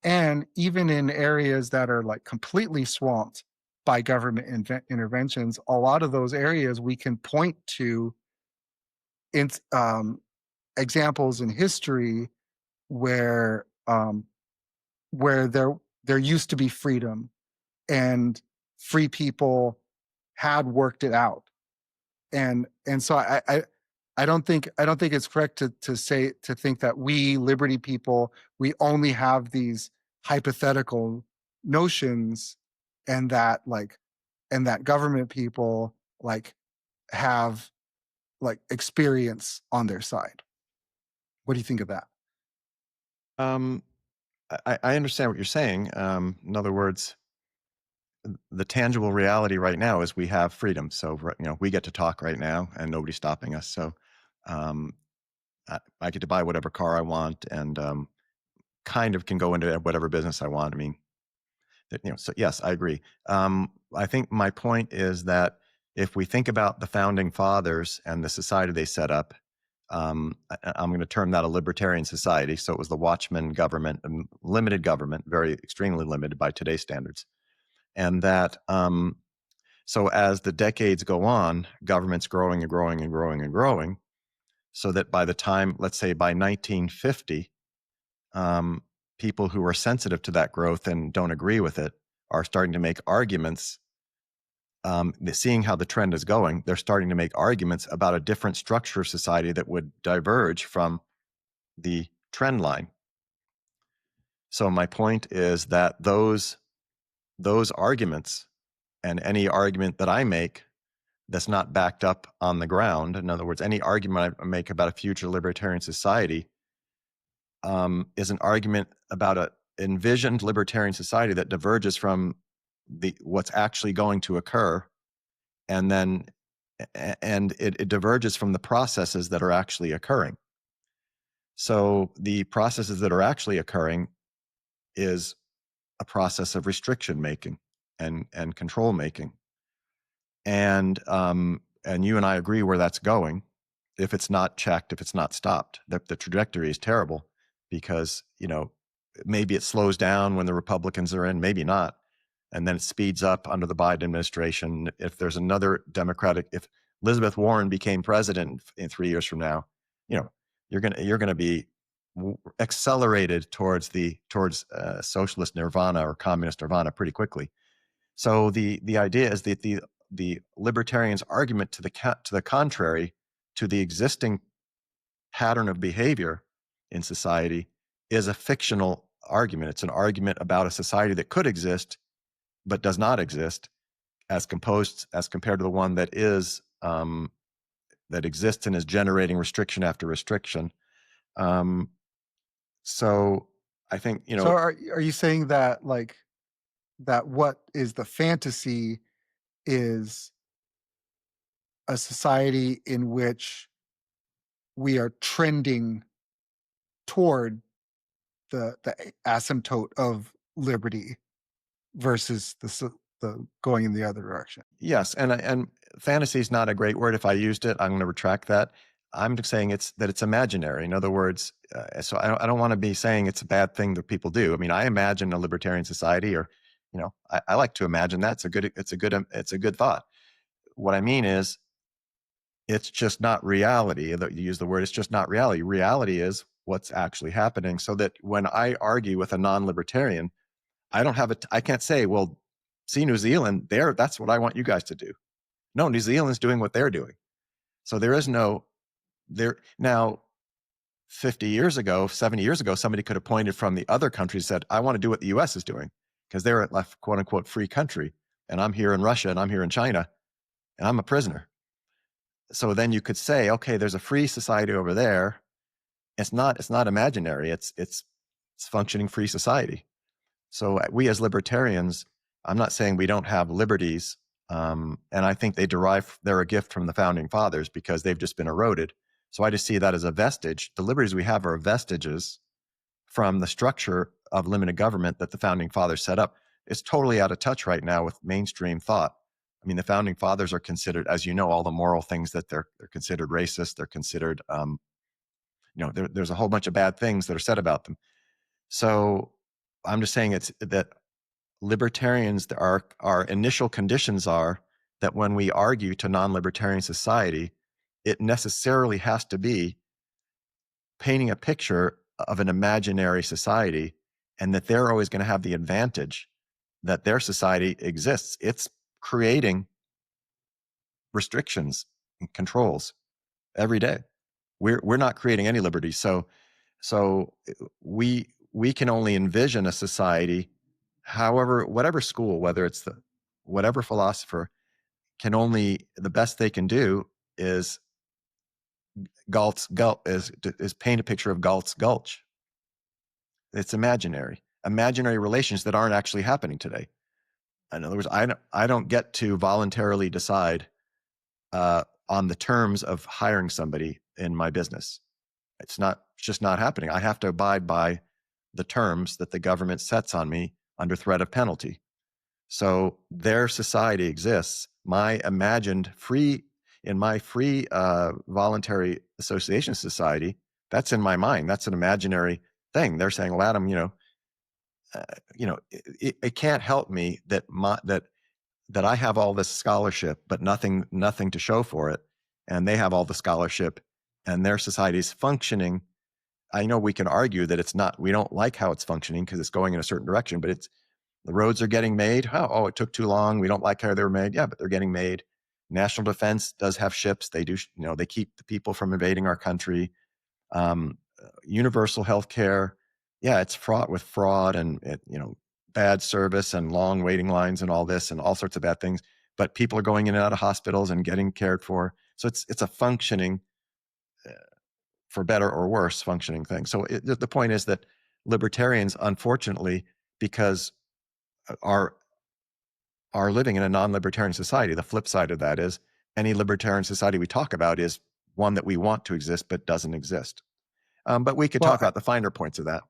and even in areas that are like completely swamped by government interventions, a lot of those areas we can point to in examples in history where where there used to be freedom, and free people had worked it out. And so I don't think it's correct to think that we liberty people, we only have these hypothetical notions, and that government people like have like experience on their side. What do you think of that? Um, I understand what you're saying. In other words, the tangible reality right now is we have freedom. So, we get to talk right now and nobody's stopping us. So, um, I get to buy whatever car I want, and kind of can go into whatever business I want. I mean, so yes, I agree. I think my point is that if we think about the founding fathers and the society they set up, I'm going to term that a libertarian society. So it was the Watchman government, limited government, very extremely limited by today's standards. And that, so as the decades go on, government's growing and growing and growing and growing, so that by the time, let's say by 1950, people who are sensitive to that growth and don't agree with it are starting to make arguments. Seeing how the trend is going, they're starting to make arguments about a different structure of society that would diverge from the trend line. So my point is that those arguments, and any argument that I make that's not backed up on the ground, in other words, any argument I make about a future libertarian society, is an argument about a envisioned libertarian society that diverges from what's actually going to occur, and then it diverges from the processes that are actually occurring. So the processes that are actually occurring is a process of restriction making. and control making. And you and I agree where that's going. If it's not checked, if it's not stopped, the trajectory is terrible, because maybe it slows down when the Republicans are in, maybe not, and then it speeds up under the Biden administration. If there's another Democratic, if Elizabeth Warren became president in 3 years from now, you're gonna be accelerated towards socialist nirvana or communist nirvana pretty quickly. So the idea is that the libertarians' argument to the contrary, to the existing pattern of behavior in society, is a fictional argument. It's an argument about a society that could exist but does not exist, as compared to the one that exists and is generating restriction after restriction. So I think So are you saying that that what is the fantasy is a society in which we are trending toward the asymptote of liberty versus the going in the other direction? Yes, and fantasy is not a great word. If I used it, I'm going to retract that. I'm just saying that it's imaginary. In other words, so I don't want to be saying it's a bad thing that people do. I mean, I imagine a libertarian society, or I like to imagine that. It's a good thought. What I mean is, it's just not reality. You use the word, it's just not reality. Reality is what's actually happening. So that when I argue with a non-libertarian, I can't say, well, see New Zealand, that's what I want you guys to do. No, New Zealand's doing what they're doing. So there is no there now. 50 years ago, 70 years ago, somebody could have pointed from the other countries and said, I want to do what the US is doing, because they're a quote unquote free country, and I'm here in Russia and I'm here in China and I'm a prisoner. So then you could say, okay, there's a free society over there. It's not imaginary. It's functioning free society. So we as libertarians, I'm not saying we don't have liberties, and I think they're a gift from the founding fathers, because they've just been eroded. So I just see that as a vestige. The liberties we have are vestiges from the structure of limited government that the founding fathers set up. It's totally out of touch right now with mainstream thought. I mean, the founding fathers are considered, as you know, all the moral things that they're considered racist. They're considered, there's a whole bunch of bad things that are said about them. So I'm just saying it's that libertarians, our initial conditions are that when we argue to non-libertarian society, it necessarily has to be painting a picture of an imaginary society, and that they're always going to have the advantage that their society exists. It's creating restrictions and controls every day. We're not creating any liberty. So we can only envision a society, whatever school, whatever philosopher, the best they can do is is paint a picture of Galt's Gulch. It's imaginary relations that aren't actually happening today. In other words, I don't get to voluntarily decide on the terms of hiring somebody in my business. It's just not happening. I have to abide by the terms that the government sets on me under threat of penalty. So their society exists. My imagined free voluntary association society, that's in my mind. That's an imaginary thing. They're saying, well, Adam, it can't help me that I have all this scholarship, but nothing to show for it, and they have all the scholarship, and their society is functioning. I know we can argue that it's not. We don't like how it's functioning because it's going in a certain direction, but the roads are getting made. Oh, it took too long. We don't like how they were made. Yeah, but they're getting made. National defense does have ships. They do. They keep the people from invading our country. Universal health care. Yeah, it's fraught with fraud and bad service and long waiting lines and all this and all sorts of bad things. But people are going in and out of hospitals and getting cared for. So it's a functioning, for better or worse, functioning thing. So the point is that libertarians, unfortunately, because are living in a non-libertarian society. The flip side of that is any libertarian society we talk about is one that we want to exist but doesn't exist. But we could talk about the finer points of that.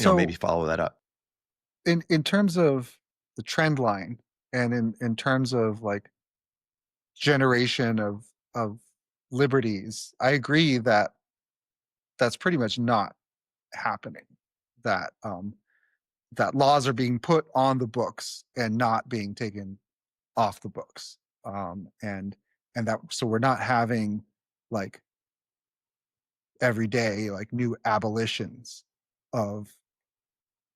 Maybe follow that up. In terms of the trend line, and in terms of like generation of liberties, I agree that that's pretty much not happening. That that laws are being put on the books and not being taken off the books, and that, so we're not having like every day like new abolitions of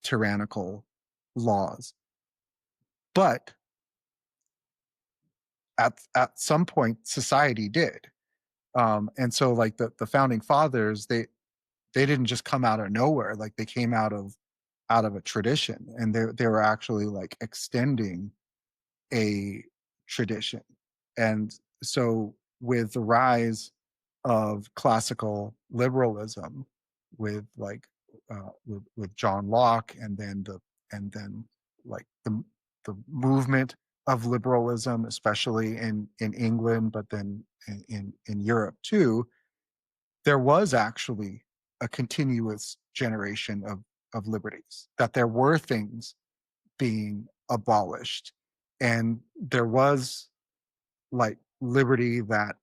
tyrannical laws. But at some point society did, and so like the founding fathers, they didn't just come out of nowhere. Like they came out of a tradition, and they were actually like extending a tradition. And so with the rise of classical liberalism, with like with John Locke, and then like the movement of liberalism, especially in England, but then in Europe too, there was actually a continuous generation of liberties, that there were things being abolished, and there was like liberty that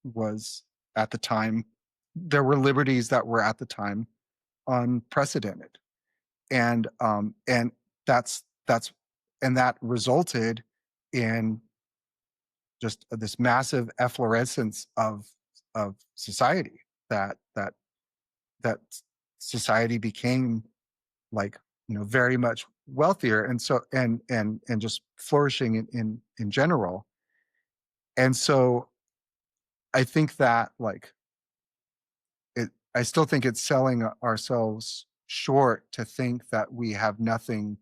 was at the time, there were liberties that were at the time unprecedented, and that's and that resulted in just this massive efflorescence of society, that society became like, very much wealthier, and so and just flourishing in general. And so I think that like I still think it's selling ourselves short to think that we have nothing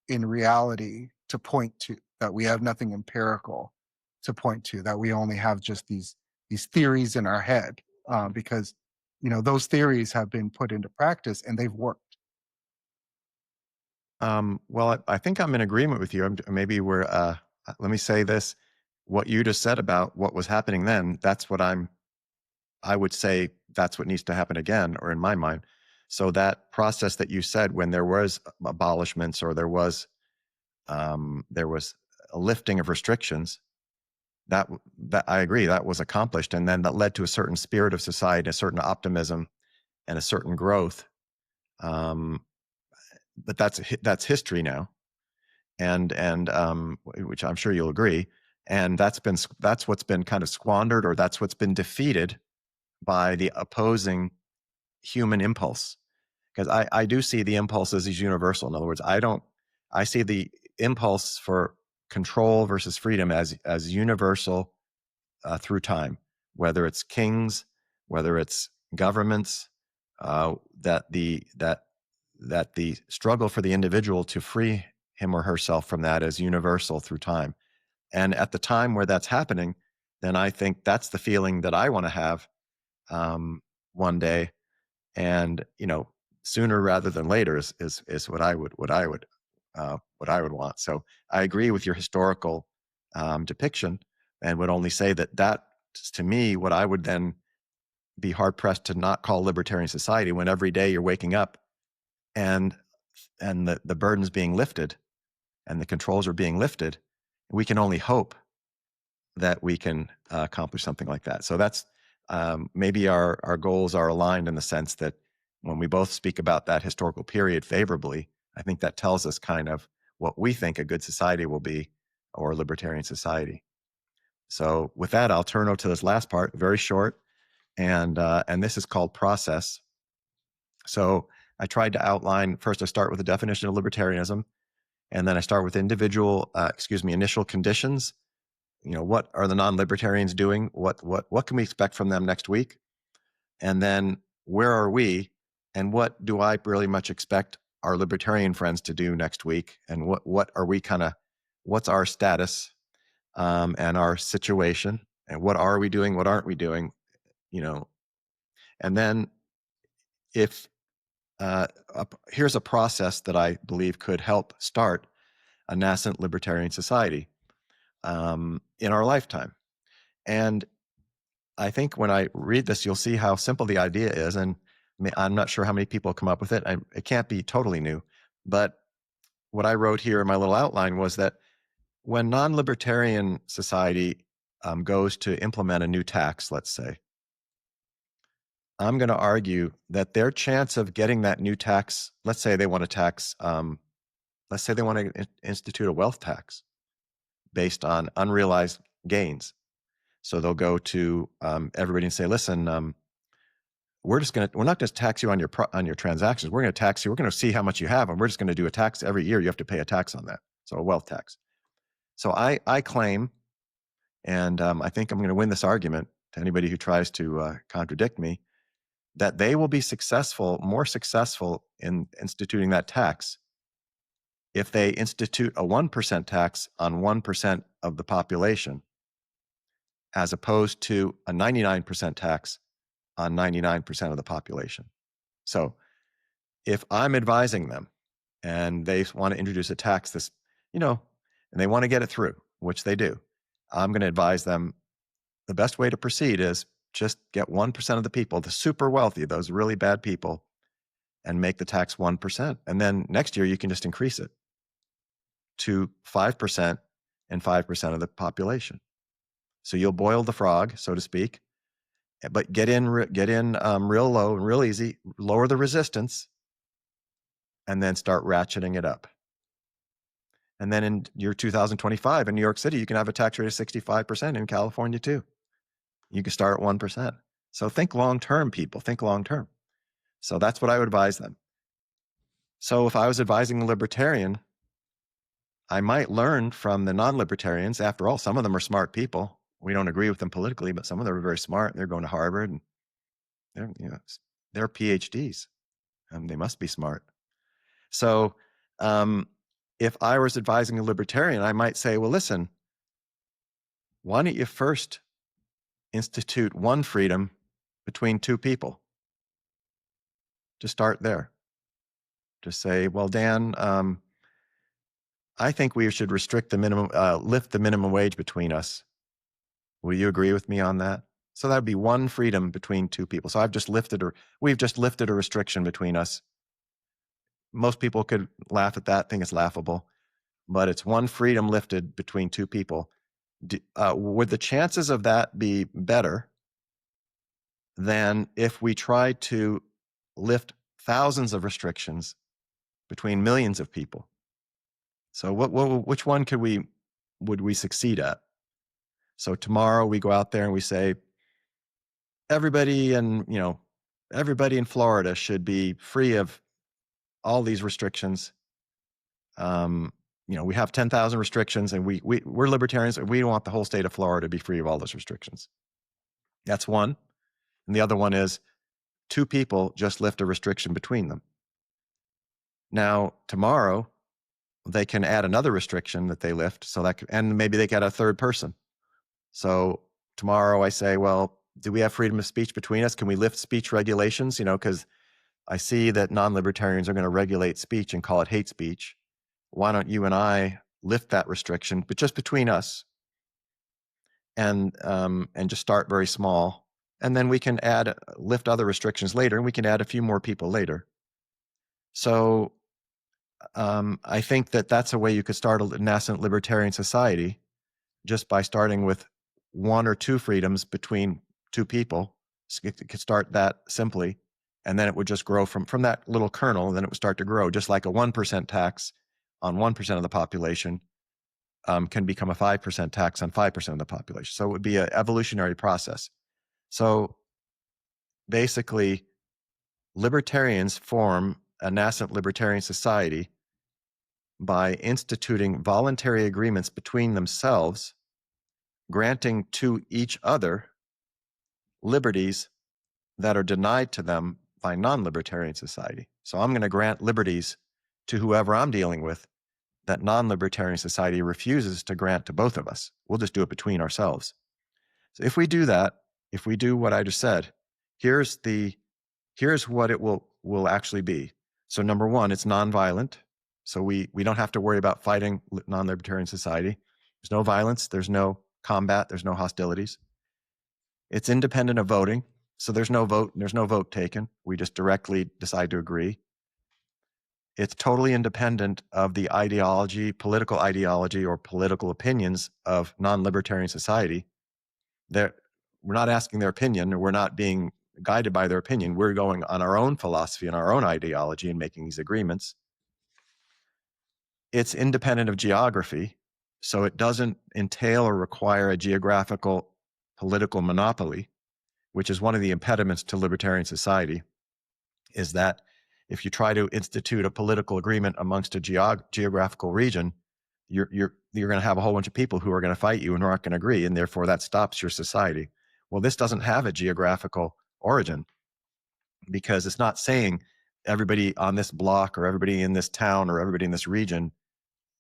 in reality to point to, that we have nothing empirical to point to, that we only have just these theories in our head, because those theories have been put into practice and they've worked. Well, I think I'm in agreement with you. Maybe we're, let me say this, what you just said about what was happening then, that's what I would say that's what needs to happen again, or in my mind. So that process that you said, when there was abolishments, or there was a lifting of restrictions, that I agree, that was accomplished. And then that led to a certain spirit of society, a certain optimism, and a certain growth. But that's history now, and which I'm sure you'll agree. And that's what's been kind of squandered, or that's what's been defeated by the opposing human impulse. Because I do see the impulse as universal. In other words, I see the impulse for control versus freedom as universal through time, whether it's kings, whether it's governments, that the struggle for the individual to free him or herself from that is universal through time. And at the time where that's happening, then I think that's the feeling that I want to have one day, and sooner rather than later is what I would want. So I agree with your historical depiction, and would only say that to me, what I would then be hard pressed to not call libertarian society, when every day you're waking up and the burden's being lifted and the controls are being lifted. We can only hope that we can accomplish something like that. So that's maybe our goals are aligned, in the sense that when we both speak about that historical period favorably, I think that tells us kind of what we think a good society will be, or a libertarian society. So with that, I'll turn over to this last part, very short, and this is called process. So I tried to outline, first I start with the definition of libertarianism, and then I start with initial conditions. What are the non-libertarians doing? What can we expect from them next week? And then where are we? And what do I really much expect our libertarian friends to do next week? And what are we what's our status and our situation? And what are we doing? What aren't we doing? And then if here's a process that I believe could help start a nascent libertarian society in our lifetime. And I think when I read this, you'll see how simple the idea is. And I'm not sure how many people come up with it. It can't be totally new. But what I wrote here in my little outline was that when non-libertarian society goes to implement a new tax, let's say, I'm going to argue that their chance of getting that new tax, let's say they want to tax, let's say they want to institute a wealth tax based on unrealized gains. So they'll go to everybody and say, listen, we're not going to tax you on your transactions. We're going to tax you. We're going to see how much you have, and we're just going to do a tax every year. You have to pay a tax on that. So a wealth tax. So I claim, and I think I'm going to win this argument to anybody who tries to contradict me, that they will be more successful in instituting that tax if they institute a 1% tax on 1% of the population, as opposed to a 99% tax on 99% of the population. So if I'm advising them and they want to introduce a tax and they want to get it through, which they do, I'm going to advise them the best way to proceed is just get 1% of the people, the super wealthy, those really bad people, and make the tax 1%. And then next year you can just increase it to 5% and 5% of the population. So you'll boil the frog, so to speak, but get in real low and real easy, lower the resistance, and then start ratcheting it up. And then in year 2025 in New York City, you can have a tax rate of 65%, in California too. You can start at 1%. So think long-term, people, think long-term. So that's what I would advise them. So if I was advising a libertarian, I might learn from the non-libertarians. After all, some of them are smart people. We don't agree with them politically, but some of them are very smart. They're going to Harvard and they're PhDs. They must be smart. So if I was advising a libertarian, I might say, well, listen, why don't you first institute one freedom between two people? Just start there. Just say, well, Dan, I think we should restrict the minimum, lift the minimum wage between us. Will you agree with me on that? So that would be one freedom between two people. So we've just lifted a restriction between us. Most people could laugh at that, think it's laughable, but it's one freedom lifted between two people. Would the chances of that be better than if we tried to lift thousands of restrictions between millions of people? So which one would we succeed at? So tomorrow we go out there and we say, everybody in Florida should be free of all these restrictions. We have 10,000 restrictions, and we're libertarians, and we want the whole state of Florida to be free of all those restrictions. That's one. And the other one is two people just lift a restriction between them. Now, tomorrow, they can add another restriction that they lift, and maybe they get a third person. So tomorrow I say, well, do we have freedom of speech between us? Can we lift speech regulations? Because I see that non-libertarians are going to regulate speech and call it hate speech. Why don't you and I lift that restriction, but just between us, and just start very small, and then we can lift other restrictions later, and we can add a few more people later. So I think that's a way you could start a nascent libertarian society, just by starting with one or two freedoms between two people. So you could start that simply, and then it would just grow from that little kernel, and then it would start to grow, just like a 1% tax on 1% of the population can become a 5% tax on 5% of the population. So it would be an evolutionary process. So basically, libertarians form a nascent libertarian society by instituting voluntary agreements between themselves, granting to each other liberties that are denied to them by non-libertarian society. So I'm going to grant liberties to whoever I'm dealing with that non-libertarian society refuses to grant to both of us. We'll just do it between ourselves. So if we do that, if we do what I just said, here's what it will actually be. So number one, it's nonviolent. So we don't have to worry about fighting non-libertarian society. There's no violence, there's no combat, there's no hostilities. It's independent of voting. So there's no vote taken. We just directly decide to agree. It's totally independent of the ideology, political ideology, or political opinions of non-libertarian society. We're not asking their opinion, or we're not being guided by their opinion. We're going on our own philosophy and our own ideology and making these agreements. It's independent of geography, so it doesn't entail or require a geographical political monopoly, which is one of the impediments to libertarian society, is that if you try to institute a political agreement amongst a geographical region, you're going to have a whole bunch of people who are going to fight you and who aren't going to agree, and therefore that stops your society. Well, this doesn't have a geographical origin, because it's not saying everybody on this block or everybody in this town or everybody in this region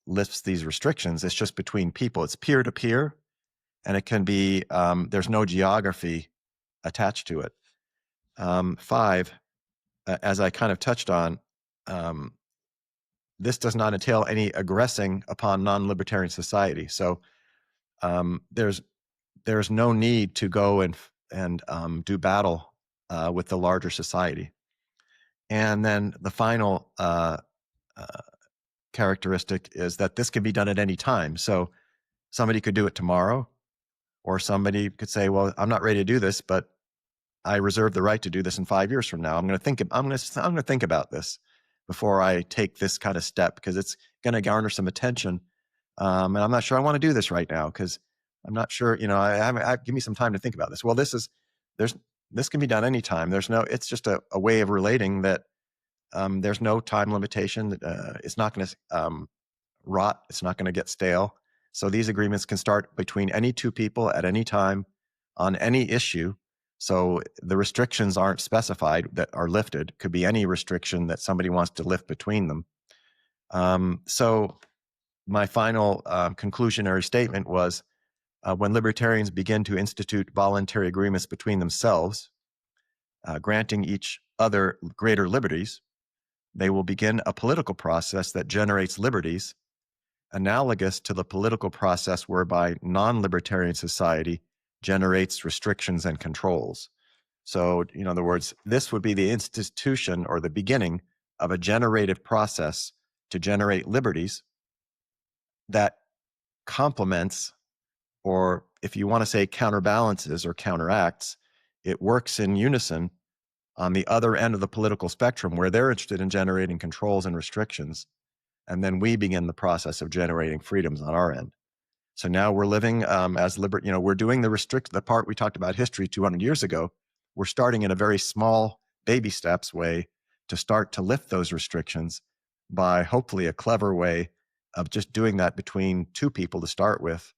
lifts these restrictions. It's just between people. It's peer-to-peer, and it can be, there's no geography attached to it. 5, as I kind of touched on, this does not entail any aggressing upon non-libertarian society. So there's no need to go and do battle with the larger society. And then the final characteristic is that this can be done at any time. So somebody could do it tomorrow, or somebody could say, well, I'm not ready to do this, but I reserve the right to do this in 5 years from now. I'm going to think about this before I take this kind of step, because it's going to garner some attention. And I'm not sure I want to do this right now, because I'm not sure, give me some time to think about this. Well, this can be done anytime. It's just a way of relating that there's no time limitation. It's not going to rot. It's not going to get stale. So these agreements can start between any two people at any time on any issue. So the restrictions aren't specified that are lifted. Could be any restriction that somebody wants to lift between them. So my final conclusionary statement was, when libertarians begin to institute voluntary agreements between themselves, granting each other greater liberties, they will begin a political process that generates liberties analogous to the political process whereby non-libertarian society generates restrictions and controls. So, in other words, this would be the institution or the beginning of a generative process to generate liberties that complements, or if you want to say counterbalances or counteracts, it works in unison on the other end of the political spectrum, where they're interested in generating controls and restrictions. And then we begin the process of generating freedoms on our end. So now we're living as we're doing the part we talked about history 200 years ago. We're starting in a very small baby steps way to start to lift those restrictions by hopefully a clever way of just doing that between two people to start with,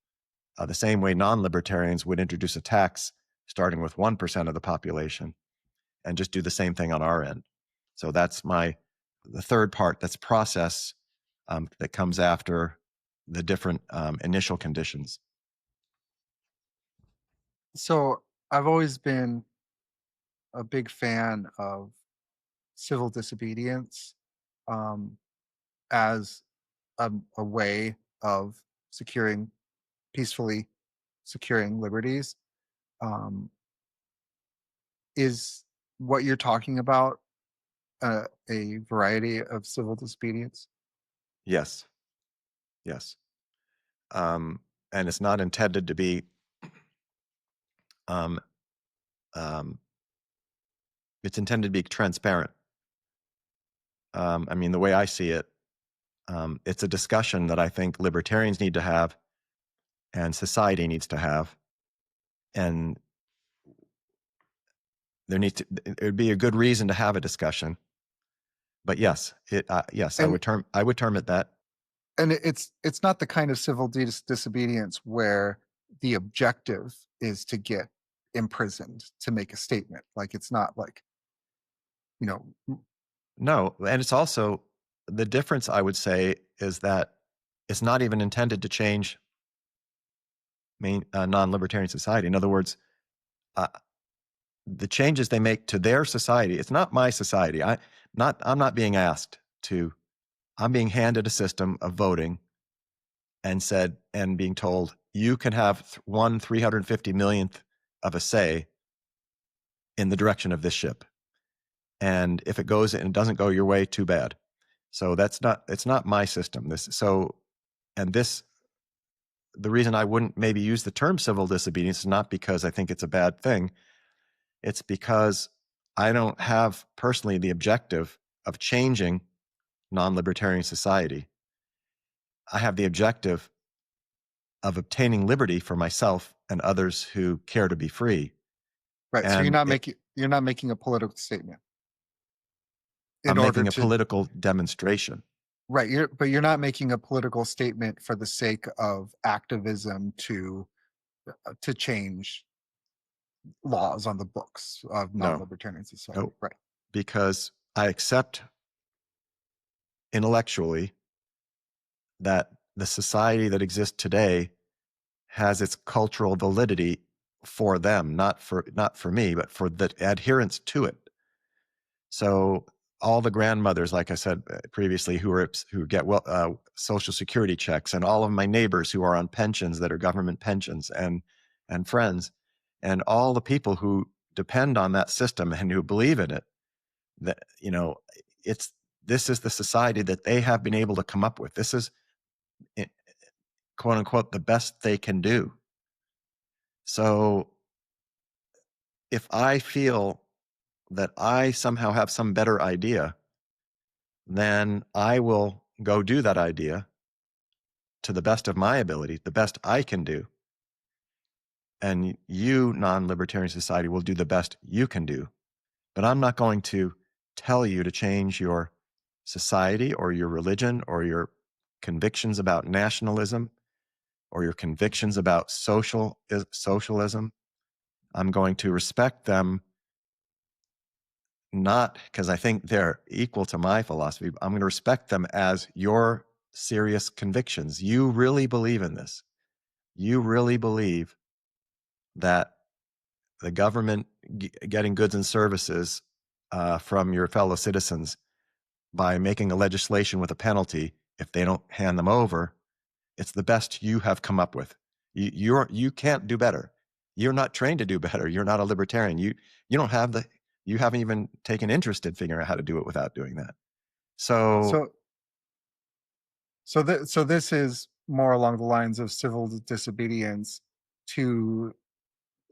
the same way non-libertarians would introduce a tax starting with 1% of the population, and just do the same thing on our end. So that's the third part, that's process, that comes after the different initial conditions. So I've always been a big fan of civil disobedience as a way of peacefully securing liberties. Is what you're talking about a variety of civil disobedience? Yes. And it's not intended to be it's intended to be transparent. The way I see it, it's a discussion that I think libertarians need to have and society needs to have. And it would be a good reason to have a discussion. But yes, I would term it that. And it's not the kind of civil disobedience where the objective is to get imprisoned to make a statement. Like, it's not like, No, and it's also, the difference I would say is that it's not even intended to change non-libertarian society. In other words, the changes they make to their society, it's not my society. I'm not being asked to. I'm being handed a system of voting and being told, you can have 1/350 millionth of a say in the direction of this ship. And if it goes and it doesn't go your way, too bad. So it's not my system. The reason I wouldn't maybe use the term civil disobedience is not because I think it's a bad thing. It's because I don't have personally the objective of changing non-libertarian society. I have the objective of obtaining liberty for myself and others who care to be free. Right. So And you're not making a political statement in I'm order making a to political demonstration. right. But you're not making a political statement for the sake of activism to change laws on the books of No, non-libertarian society. no, Right. because I accept intellectually that the society that exists today has its cultural validity for them, not for me, but for the adherents to it. So all the grandmothers, like I said previously, who get Social Security checks, and all of my neighbors who are on pensions that are government pensions, and friends, and all the people who depend on that system and who believe in it, that this is the society that they have been able to come up with. This is, quote unquote, the best they can do. So if I feel that I somehow have some better idea, then I will go do that idea to the best of my ability, the best I can do. And you, non-libertarian society, will do the best you can do. But I'm not going to tell you to change your society or your religion or your convictions about nationalism or your convictions about socialism. I'm going to respect them, not because I think they're equal to my philosophy. I'm going to respect them as your serious convictions. You really believe in this. You really believe that the government getting goods and services from your fellow citizens by making a legislation with a penalty if they don't hand them over, it's the best you have come up with. You can't do better. You're not trained to do better. You're not a libertarian. You haven't even taken interest in figuring out how to do it without doing that. So So this is more along the lines of civil disobedience to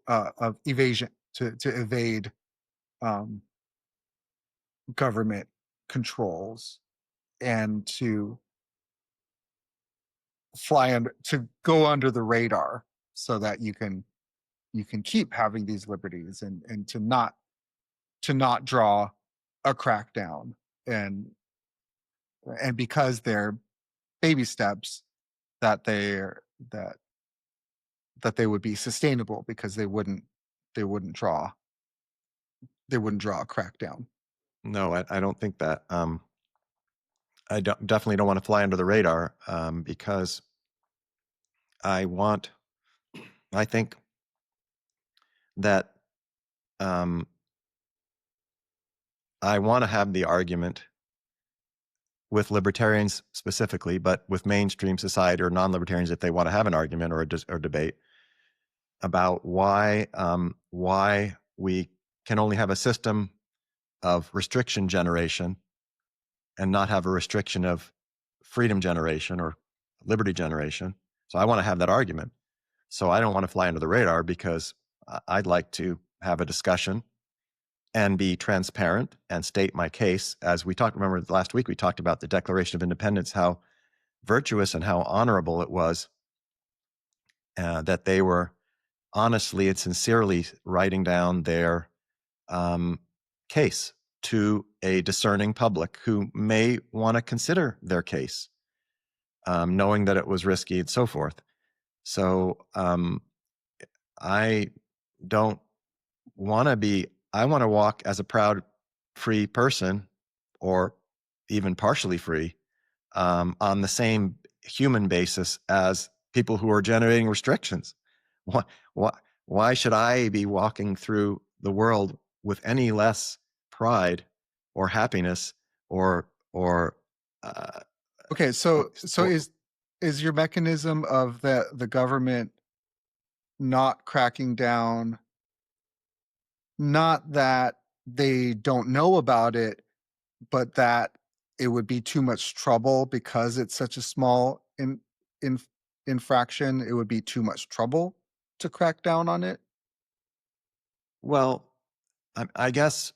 of evasion to evade um, government controls and to to go under the radar so that you can keep having these liberties and to not draw a crackdown and because they're baby steps that that they would be sustainable because they wouldn't draw a crackdown. no, I don't think that. Definitely don't want to fly under the radar because I think that I want to have the argument with libertarians specifically, but with mainstream society or non-libertarians if they want to have an argument or a debate about why we can only have a system of restriction generation and not have a restriction of freedom generation or liberty generation. So I want to have that argument. So I don't want to fly under the radar because I'd like to have a discussion and be transparent and state my case. As we talked, remember last week we talked about the Declaration of Independence, how virtuous and how honorable it was that they were honestly and sincerely writing down their case to a discerning public who may want to consider their case, knowing that it was risky and so forth. So I don't want to I want to walk as a proud, free person, or even partially free, on the same human basis as people who are generating restrictions. Why, why, why should I be walking through the world with any less pride or happiness or Okay, so is your mechanism of the government not cracking down, not that they don't know about it, but that it would be too much trouble because it's such a small in, infraction. It would be too much trouble to crack down on it. Well, I guess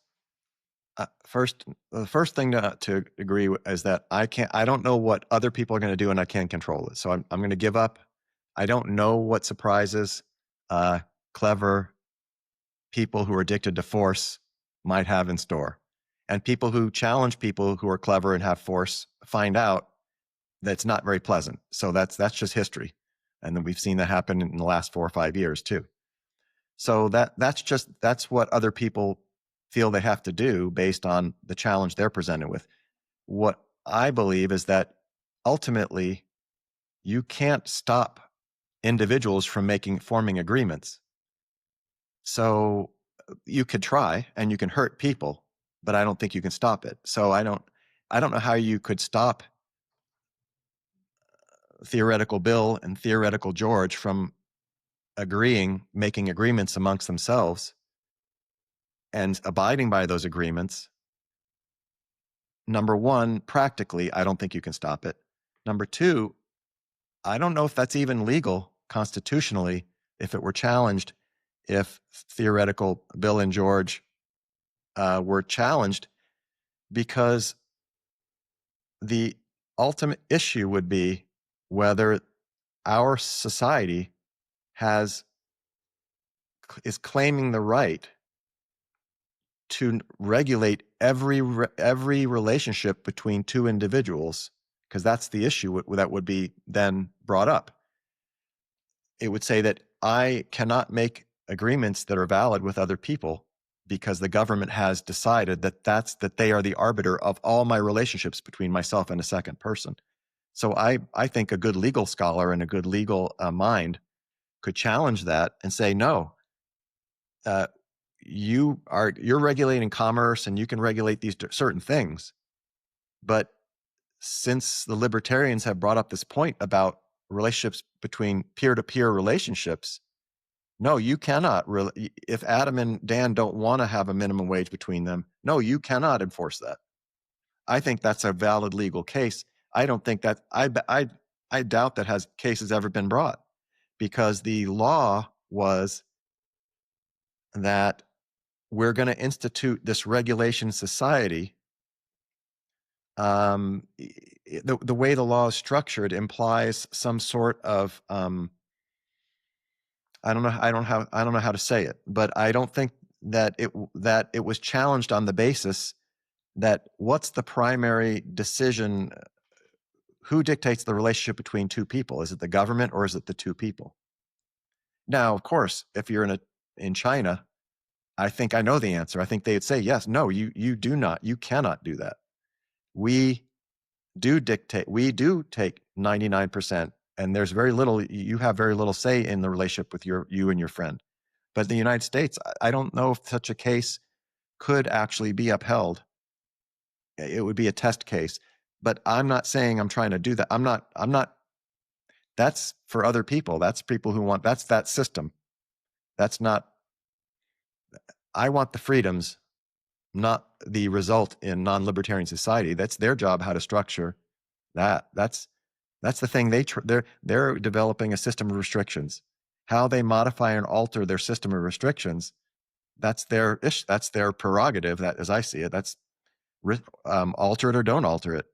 first, the first thing to agree is that I don't know what other people are going to do, and I can't control it. So I'm going to give up. I don't know what surprises clever people who are addicted to force might have in store. And people who challenge people who are clever and have force find out that's not very pleasant. So that's just history. And then we've seen that happen in the last 4 or 5 years too. So that's what other people feel they have to do based on the challenge they're presented with. What I believe is that ultimately you can't stop individuals from forming agreements. So you could try and you can hurt people, but I don't think you can stop it. So I don't know how you could stop theoretical Bill and theoretical George from making agreements amongst themselves and abiding by those agreements. Number one, practically, I don't think you can stop it. Number two, I don't know if that's even legal constitutionally if it were challenged, if theoretical Bill and George were challenged, because the ultimate issue would be whether our society is claiming the right to regulate every relationship between two individuals, because that's the issue that would be then brought up. It would say that I cannot make agreements that are valid with other people because the government has decided that they are the arbiter of all my relationships between myself and a second person. So I think a good legal scholar and a good legal mind could challenge that and say, no, you're regulating commerce and you can regulate these certain things. But since the libertarians have brought up this point about relationships between peer-to-peer relationships, no, you cannot if Adam and Dan don't want to have a minimum wage between them, no, you cannot enforce that. I think that's a valid legal case. I don't think that I doubt that case has ever been brought, because the law was that we're going to institute this regulation society. The way the law is structured implies some sort of I don't know how to say it, but I don't think that it was challenged on the basis that what's the primary decision? Who dictates the relationship between two people? Is it the government or is it the two people? Now, of course, if you're in China, I think I know the answer. I think they'd say, yes, no, you cannot do that. We do take 99%, and you have very little say in the relationship with you and your friend. But in the United States, I don't know if such a case could actually be upheld. It would be a test case, but I'm not saying I'm trying to do that. I'm not, that's for other people. That's people who that's that system. That's not, I want the freedoms, not the result in non-libertarian society. That's their job, how to structure that. That's the thing. They're developing a system of restrictions. How they modify and alter their system of restrictions, that's their prerogative. That, as I see it, that's alter it or don't alter it.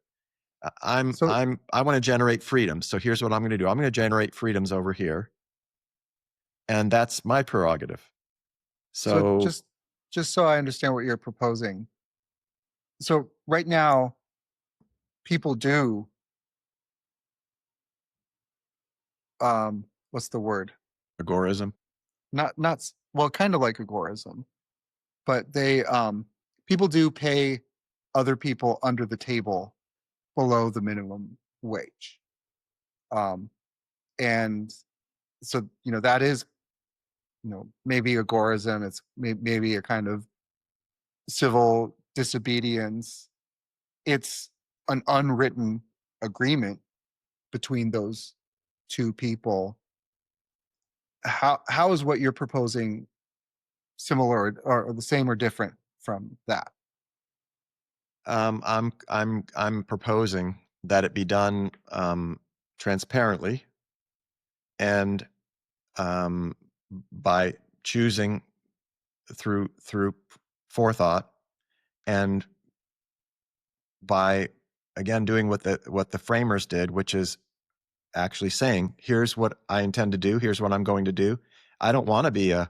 I want to generate freedoms. So here's what I'm going to do. I'm going to generate freedoms over here, and that's my prerogative. So just so I understand what you're proposing. So right now, people do what's the word? Agorism. Not well, kind of like agorism, but they people do pay other people under the table below the minimum wage. And so that is maybe agorism. It's maybe a kind of civil disobedience. It's an unwritten agreement between those two people. How is what you're proposing similar or the same or different from that? I'm proposing that it be done transparently and by choosing through forethought, and by again doing what the framers did, which is actually saying, here's what I intend to do, here's what I'm going to do. I don't want to be and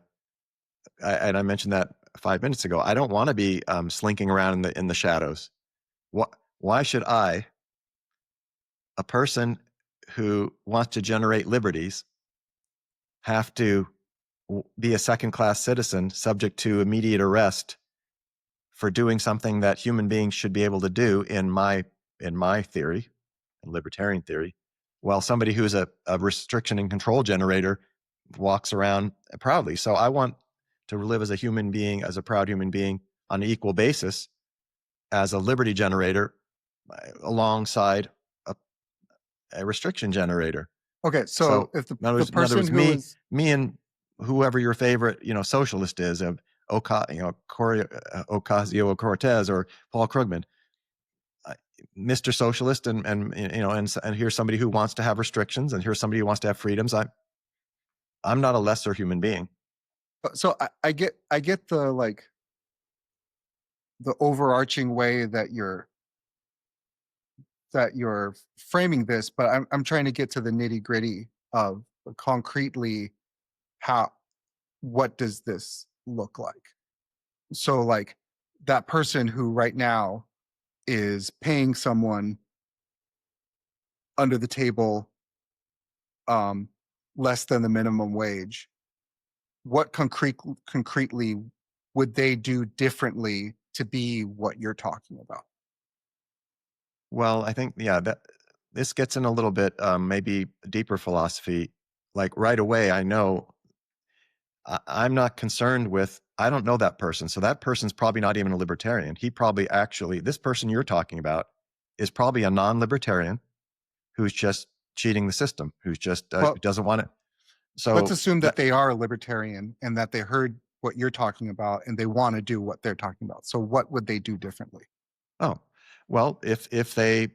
I mentioned that 5 minutes ago, I don't want to be slinking around in the shadows. Why should I, a person who wants to generate liberties, have to be a second-class citizen subject to immediate arrest for doing something that human beings should be able to do in my theory, libertarian theory, while somebody who's a restriction and control generator walks around proudly? So I want to live as a human being, as a proud human being, on an equal basis as a liberty generator alongside a restriction generator. Okay, so if the in other person words, who is me and whoever your favorite socialist is, Ocasio-Cortez or Paul Krugman, Mr. Socialist, and here's somebody who wants to have restrictions, and here's somebody who wants to have freedoms. I'm not a lesser human being. so I get the the overarching way that you're framing this, but I'm trying to get to the nitty gritty of concretely what does this look like? So that person who right now is paying someone under the table less than the minimum wage, what concretely would they do differently to be what you're talking about? Well, I think, that this gets in a little bit maybe deeper philosophy. Like right away, I know I'm not concerned with, I don't know that person. So that person's probably not even a libertarian. He probably this person you're talking about is probably a non-libertarian who's just cheating the system, who's just doesn't want it. So let's assume that they are a libertarian and that they heard what you're talking about and they want to do what they're talking about. So what would they do differently? Oh, well, if they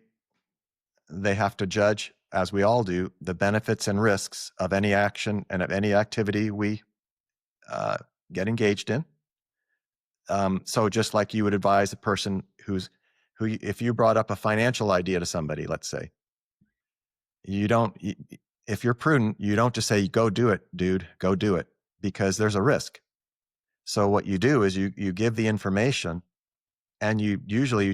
have to judge, as we all do, the benefits and risks of any action and of any activity we get engaged in. So just like you would advise a person who if you brought up a financial idea to somebody, let's say, if you're prudent, you don't just say, go do it, dude, go do it, because there's a risk. So what you do is you give the information, and you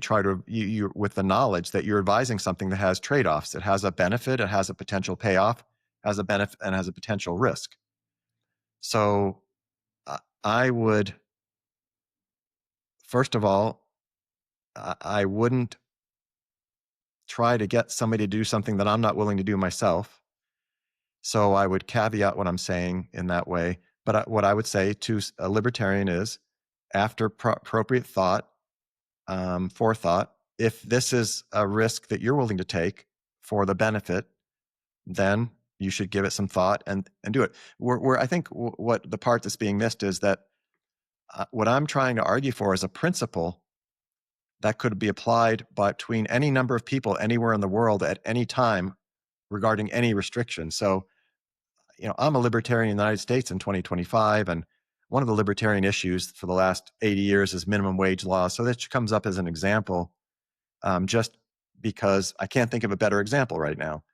try to, you with the knowledge that you're advising something that has trade-offs. It has a benefit, it has a potential payoff, has a benefit, and has a potential risk. So I would, first of all, I wouldn't try to get somebody to do something that I'm not willing to do myself. So I would caveat what I'm saying in that way. But what I would say to a libertarian is, after appropriate thought, forethought, if this is a risk that you're willing to take for the benefit, then you should give it some thought and do it. I think what the part that's being missed is that what I'm trying to argue for is a principle that could be applied between any number of people anywhere in the world at any time regarding any restriction. So, I'm a libertarian in the United States in 2025, and one of the libertarian issues for the last 80 years is minimum wage laws. So that comes up as an example, just because I can't think of a better example right now.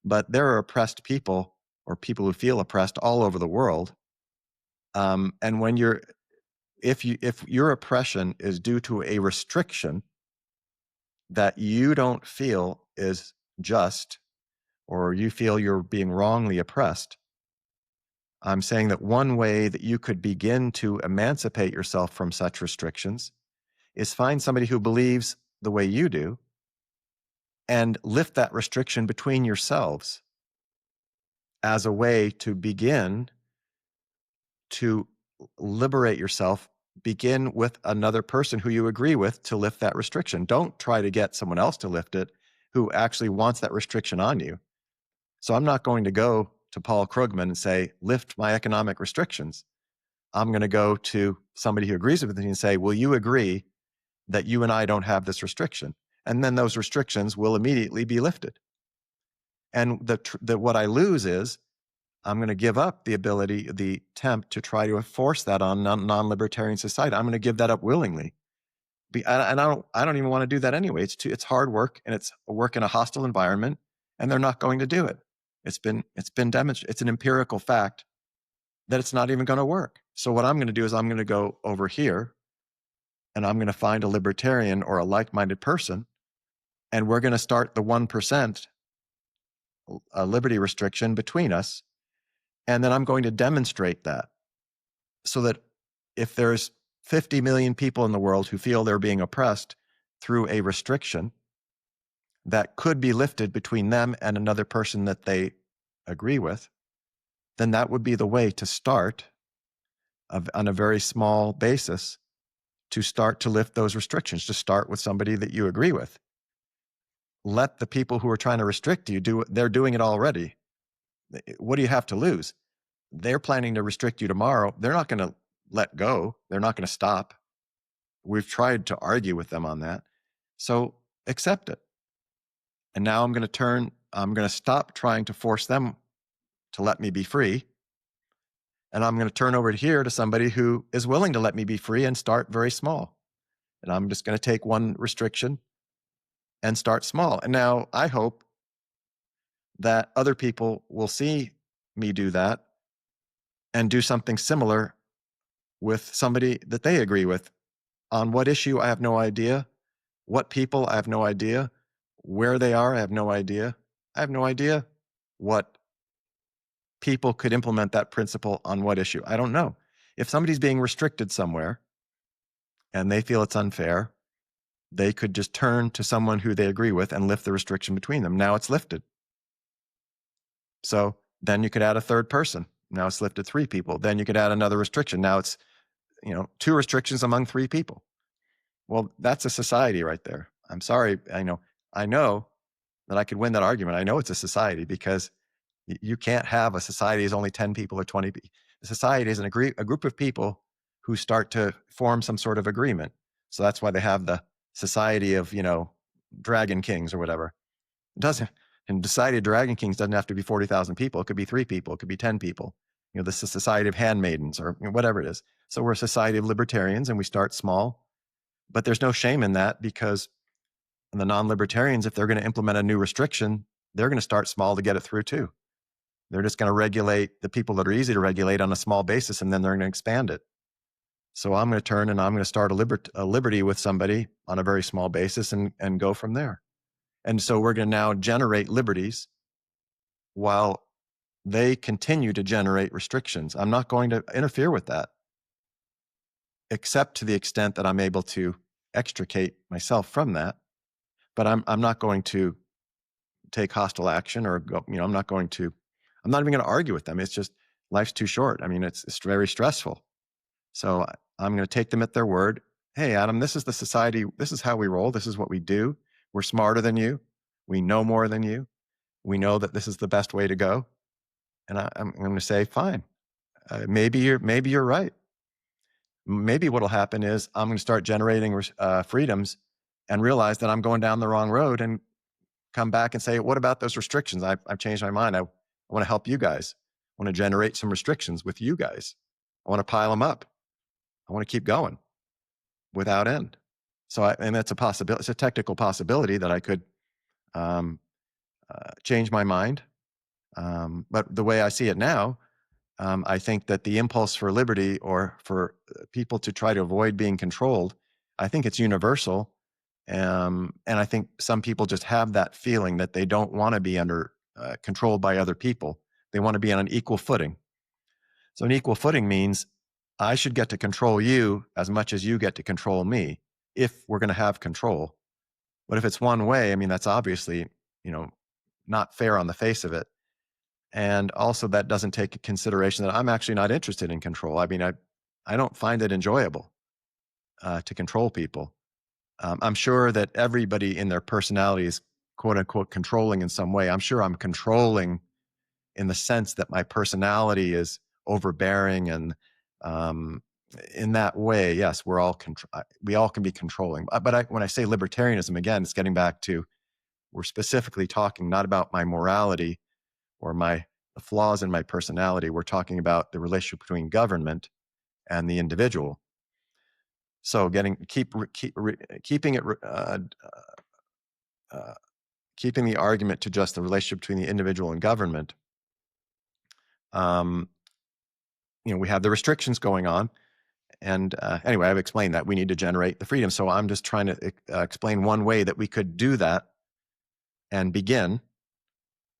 But there are oppressed people, or people who feel oppressed, all over the world. And if your oppression is due to a restriction that you don't feel is just, or you feel you're being wrongly oppressed, I'm saying that one way that you could begin to emancipate yourself from such restrictions is find somebody who believes the way you do and lift that restriction between yourselves as a way to begin to liberate yourself. Begin with another person who you agree with to lift that restriction. Don't try to get someone else to lift it who actually wants that restriction on you. So I'm not going to go to Paul Krugman and say, lift my economic restrictions. I'm going to go to somebody who agrees with me and say, will you agree that you and I don't have this restriction. And then those restrictions will immediately be lifted. And what I lose is I'm going to give up the ability, the attempt to try to enforce that on non-libertarian society. I'm going to give that up willingly. And I don't even want to do that anyway. It's hard work, and it's work in a hostile environment, and they're not going to do it. It's been demonstrated. It's an empirical fact that it's not even going to work. So what I'm going to do is I'm going to go over here, and I'm going to find a libertarian or a like-minded person, and we're going to start the 1% liberty restriction between us. And then I'm going to demonstrate that, so that if there's 50 million people in the world who feel they're being oppressed through a restriction that could be lifted between them and another person that they agree with, then that would be the way to start on a very small basis, to start to lift those restrictions, to start with somebody that you agree with. Let the people who are trying to restrict you do it. They're doing it already. What do you have to lose? They're planning to restrict you tomorrow. They're not going to let go. They're not going to stop. We've tried to argue with them on that. So accept it. And now I'm going to stop trying to force them to let me be free. And I'm going to turn over here to somebody who is willing to let me be free and start very small. And I'm just going to take one restriction and start small. And now I hope that other people will see me do that and do something similar with somebody that they agree with. On what issue, I have no idea. What people, I have no idea. Where they are, I have no idea. I have no idea what people could implement that principle on what issue. I don't know. If somebody's being restricted somewhere and they feel it's unfair, they could just turn to someone who they agree with and lift the restriction between them. Now it's lifted. So then you could add a third person. Now it's lifted 3 people. Then you could add another restriction. Now it's 2 restrictions among 3 people. Well, that's a society right there. I'm sorry. I know that I could win that argument. I know it's a society, because you can't have a society as only 10 people or 20 people. A society is a group of people who start to form some sort of agreement. So that's why they have the society of, dragon kings or whatever. It doesn't, and the society of dragon kings doesn't have to be 40,000 people. It could be 3 people. It could be 10 people. This is a society of handmaidens, or whatever it is. So we're a society of libertarians, and we start small. But there's no shame in that, because the non-libertarians, if they're going to implement a new restriction, they're going to start small to get it through too. They're just going to regulate the people that are easy to regulate on a small basis, and then they're going to expand it. So I'm going to turn and I'm going to start a liberty with somebody on a very small basis and go from there. And so we're going to now generate liberties while they continue to generate restrictions. I'm not going to interfere with that, except to the extent that I'm able to extricate myself from that. But I'm not going to take hostile action, or go, I'm not even going to argue with them. It's just, life's too short. I mean, it's very stressful. So I'm going to take them at their word. Hey, Adam, this is the society. This is how we roll. This is what we do. We're smarter than you. We know more than you. We know that this is the best way to go. And I'm going to say, fine. Maybe you're right. Maybe what'll happen is I'm going to start generating freedoms and realize that I'm going down the wrong road, and come back and say, what about those restrictions? I've changed my mind. I want to help you guys. I want to generate some restrictions with you guys. I want to pile them up. I want to keep going without end. So, and that's a possibility. It's a technical possibility that I could change my mind. But the way I see it now, I think that the impulse for liberty, or for people to try to avoid being controlled, I think it's universal. And I think some people just have that feeling that they don't want to be controlled by other people. They want to be on an equal footing. So an equal footing means I should get to control you as much as you get to control me, if we're going to have control. But if it's one way, I mean, that's obviously, not fair on the face of it. And also, that doesn't take into consideration that I'm actually not interested in control. I mean, I don't find it enjoyable to control people. I'm sure that everybody in their personality is, quote unquote, controlling in some way. I'm sure I'm controlling in the sense that my personality is overbearing and, in that way, yes, we all can be controlling. But when I say libertarianism, again, it's getting back to, we're specifically talking not about my morality or the flaws in my personality. We're talking about the relationship between government and the individual. So keeping the argument to just the relationship between the individual and government. We have the restrictions going on. And anyway, I've explained that we need to generate the freedom. So I'm just trying to explain one way that we could do that and begin.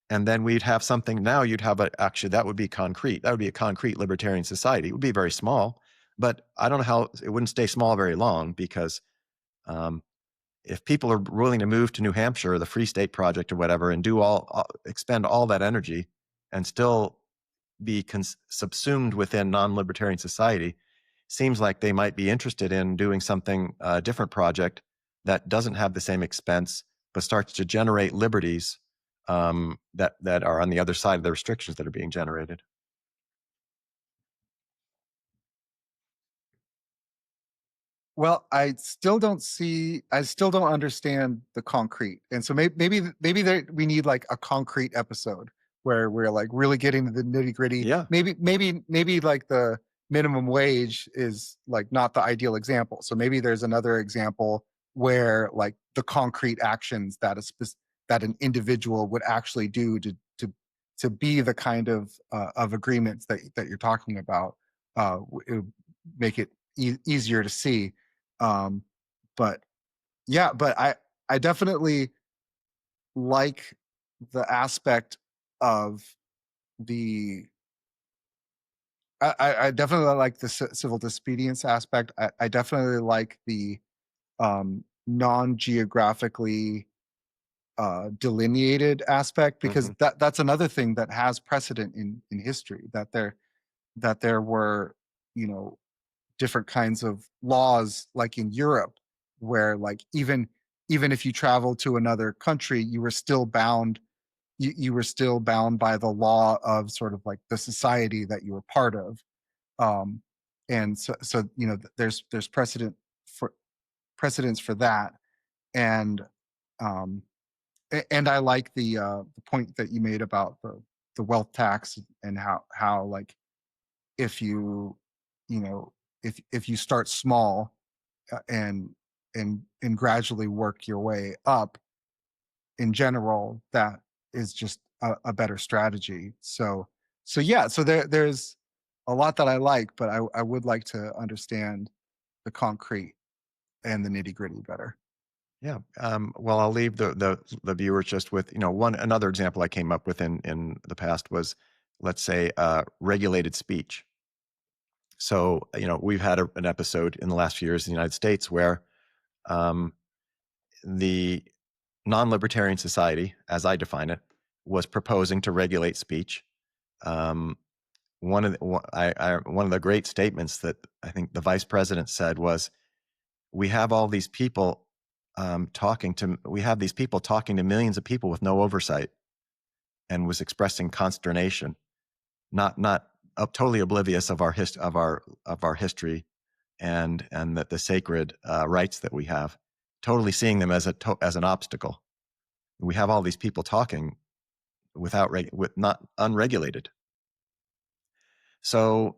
And then we'd have something. Now you'd have actually, that would be concrete. That would be a concrete libertarian society. It would be very small, but I don't know how it wouldn't stay small very long, because if people are willing to move to New Hampshire or the Free State Project or whatever and expend all that energy and still be subsumed within non-libertarian society, seems like they might be interested in doing something, a different project that doesn't have the same expense, but starts to generate liberties that are on the other side of the restrictions that are being generated. Well, I still don't understand the concrete. And so maybe we need like a concrete episode where we're like really getting to the nitty gritty. Yeah. Maybe like the minimum wage is like not the ideal example. So maybe there's another example where like the concrete actions that an individual would actually do to be the kind of agreements that you're talking about. It would make it easier to see. But I definitely like the aspect of I definitely like the civil disobedience aspect. I definitely like the non-geographically delineated aspect, because that's another thing that has precedent in history, that there were, different kinds of laws, like in Europe, where like even if you traveled to another country, you were still bound. You were still bound by the law of sort of like the society that you were part of. And so there's precedence for that. And and I like the point that you made about the wealth tax, and how like if you if you start small and gradually work your way up, in general, that is just a better strategy. So there's a lot that I like, but I would like to understand the concrete and the nitty gritty better. Yeah. Well, I'll leave the viewers just with, another example I came up with in the past was, let's say, regulated speech. So, we've had an episode in the last few years in the United States where the non-libertarian society, as I define it, was proposing to regulate speech. One of the great statements that I think the vice president said was, we have all these people talking to millions of people with no oversight, and was expressing consternation, not totally oblivious of our history and that the sacred rights that we have, totally seeing them as an obstacle. We have all these people talking not unregulated. So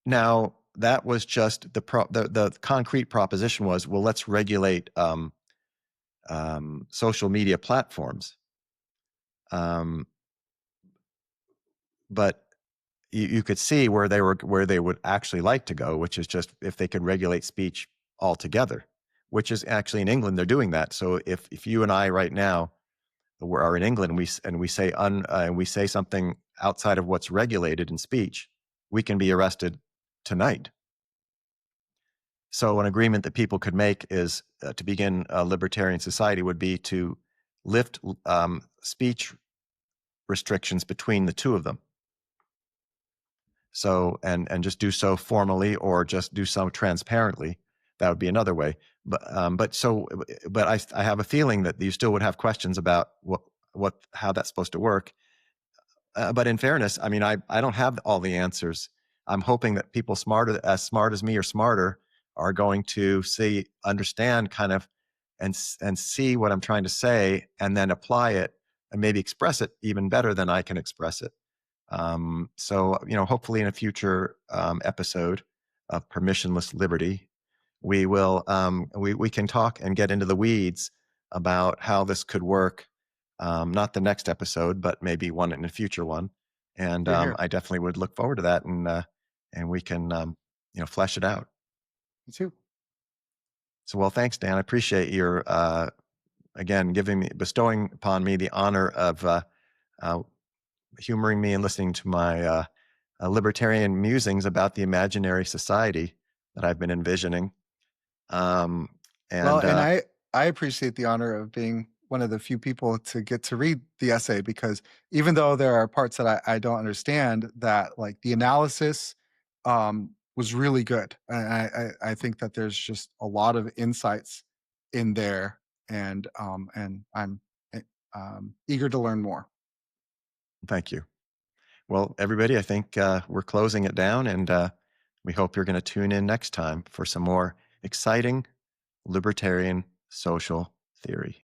now that was just the concrete proposition was, well, let's regulate social media platforms. But you could see where they would actually like to go, which is just if they could regulate speech altogether, which is actually in England, they're doing that. So if you and I right now are in England and we say something outside of what's regulated in speech, we can be arrested tonight. So an agreement that people could make is to begin a libertarian society would be to lift speech restrictions between the two of them. So and just do so formally, or just do so transparently. That would be another way. But I have a feeling that you still would have questions about how that's supposed to work. But in fairness, I mean, I don't have all the answers. I'm hoping that people as smart as me or smarter are going to understand kind of, and see what I'm trying to say, and then apply it and maybe express it even better than I can express it. So, hopefully in a future episode of Permissionless Liberty, we can talk and get into the weeds about how this could work. Not the next episode, but maybe one in a future one. And You're here. I definitely would look forward to that, and we can flesh it out. Me too. So, well, thanks, Dan. I appreciate your again bestowing upon me the honor of humoring me and listening to my libertarian musings about the imaginary society that I've been envisioning. Well, And and I appreciate the honor of being one of the few people to get to read the essay, because even though there are parts that I don't understand, that like the analysis was really good. I think that there's just a lot of insights in there, and I'm eh, eager to learn more. thank you. Well, everybody, I think we're closing it down, and we hope you're going to tune in next time for some more exciting libertarian social theory.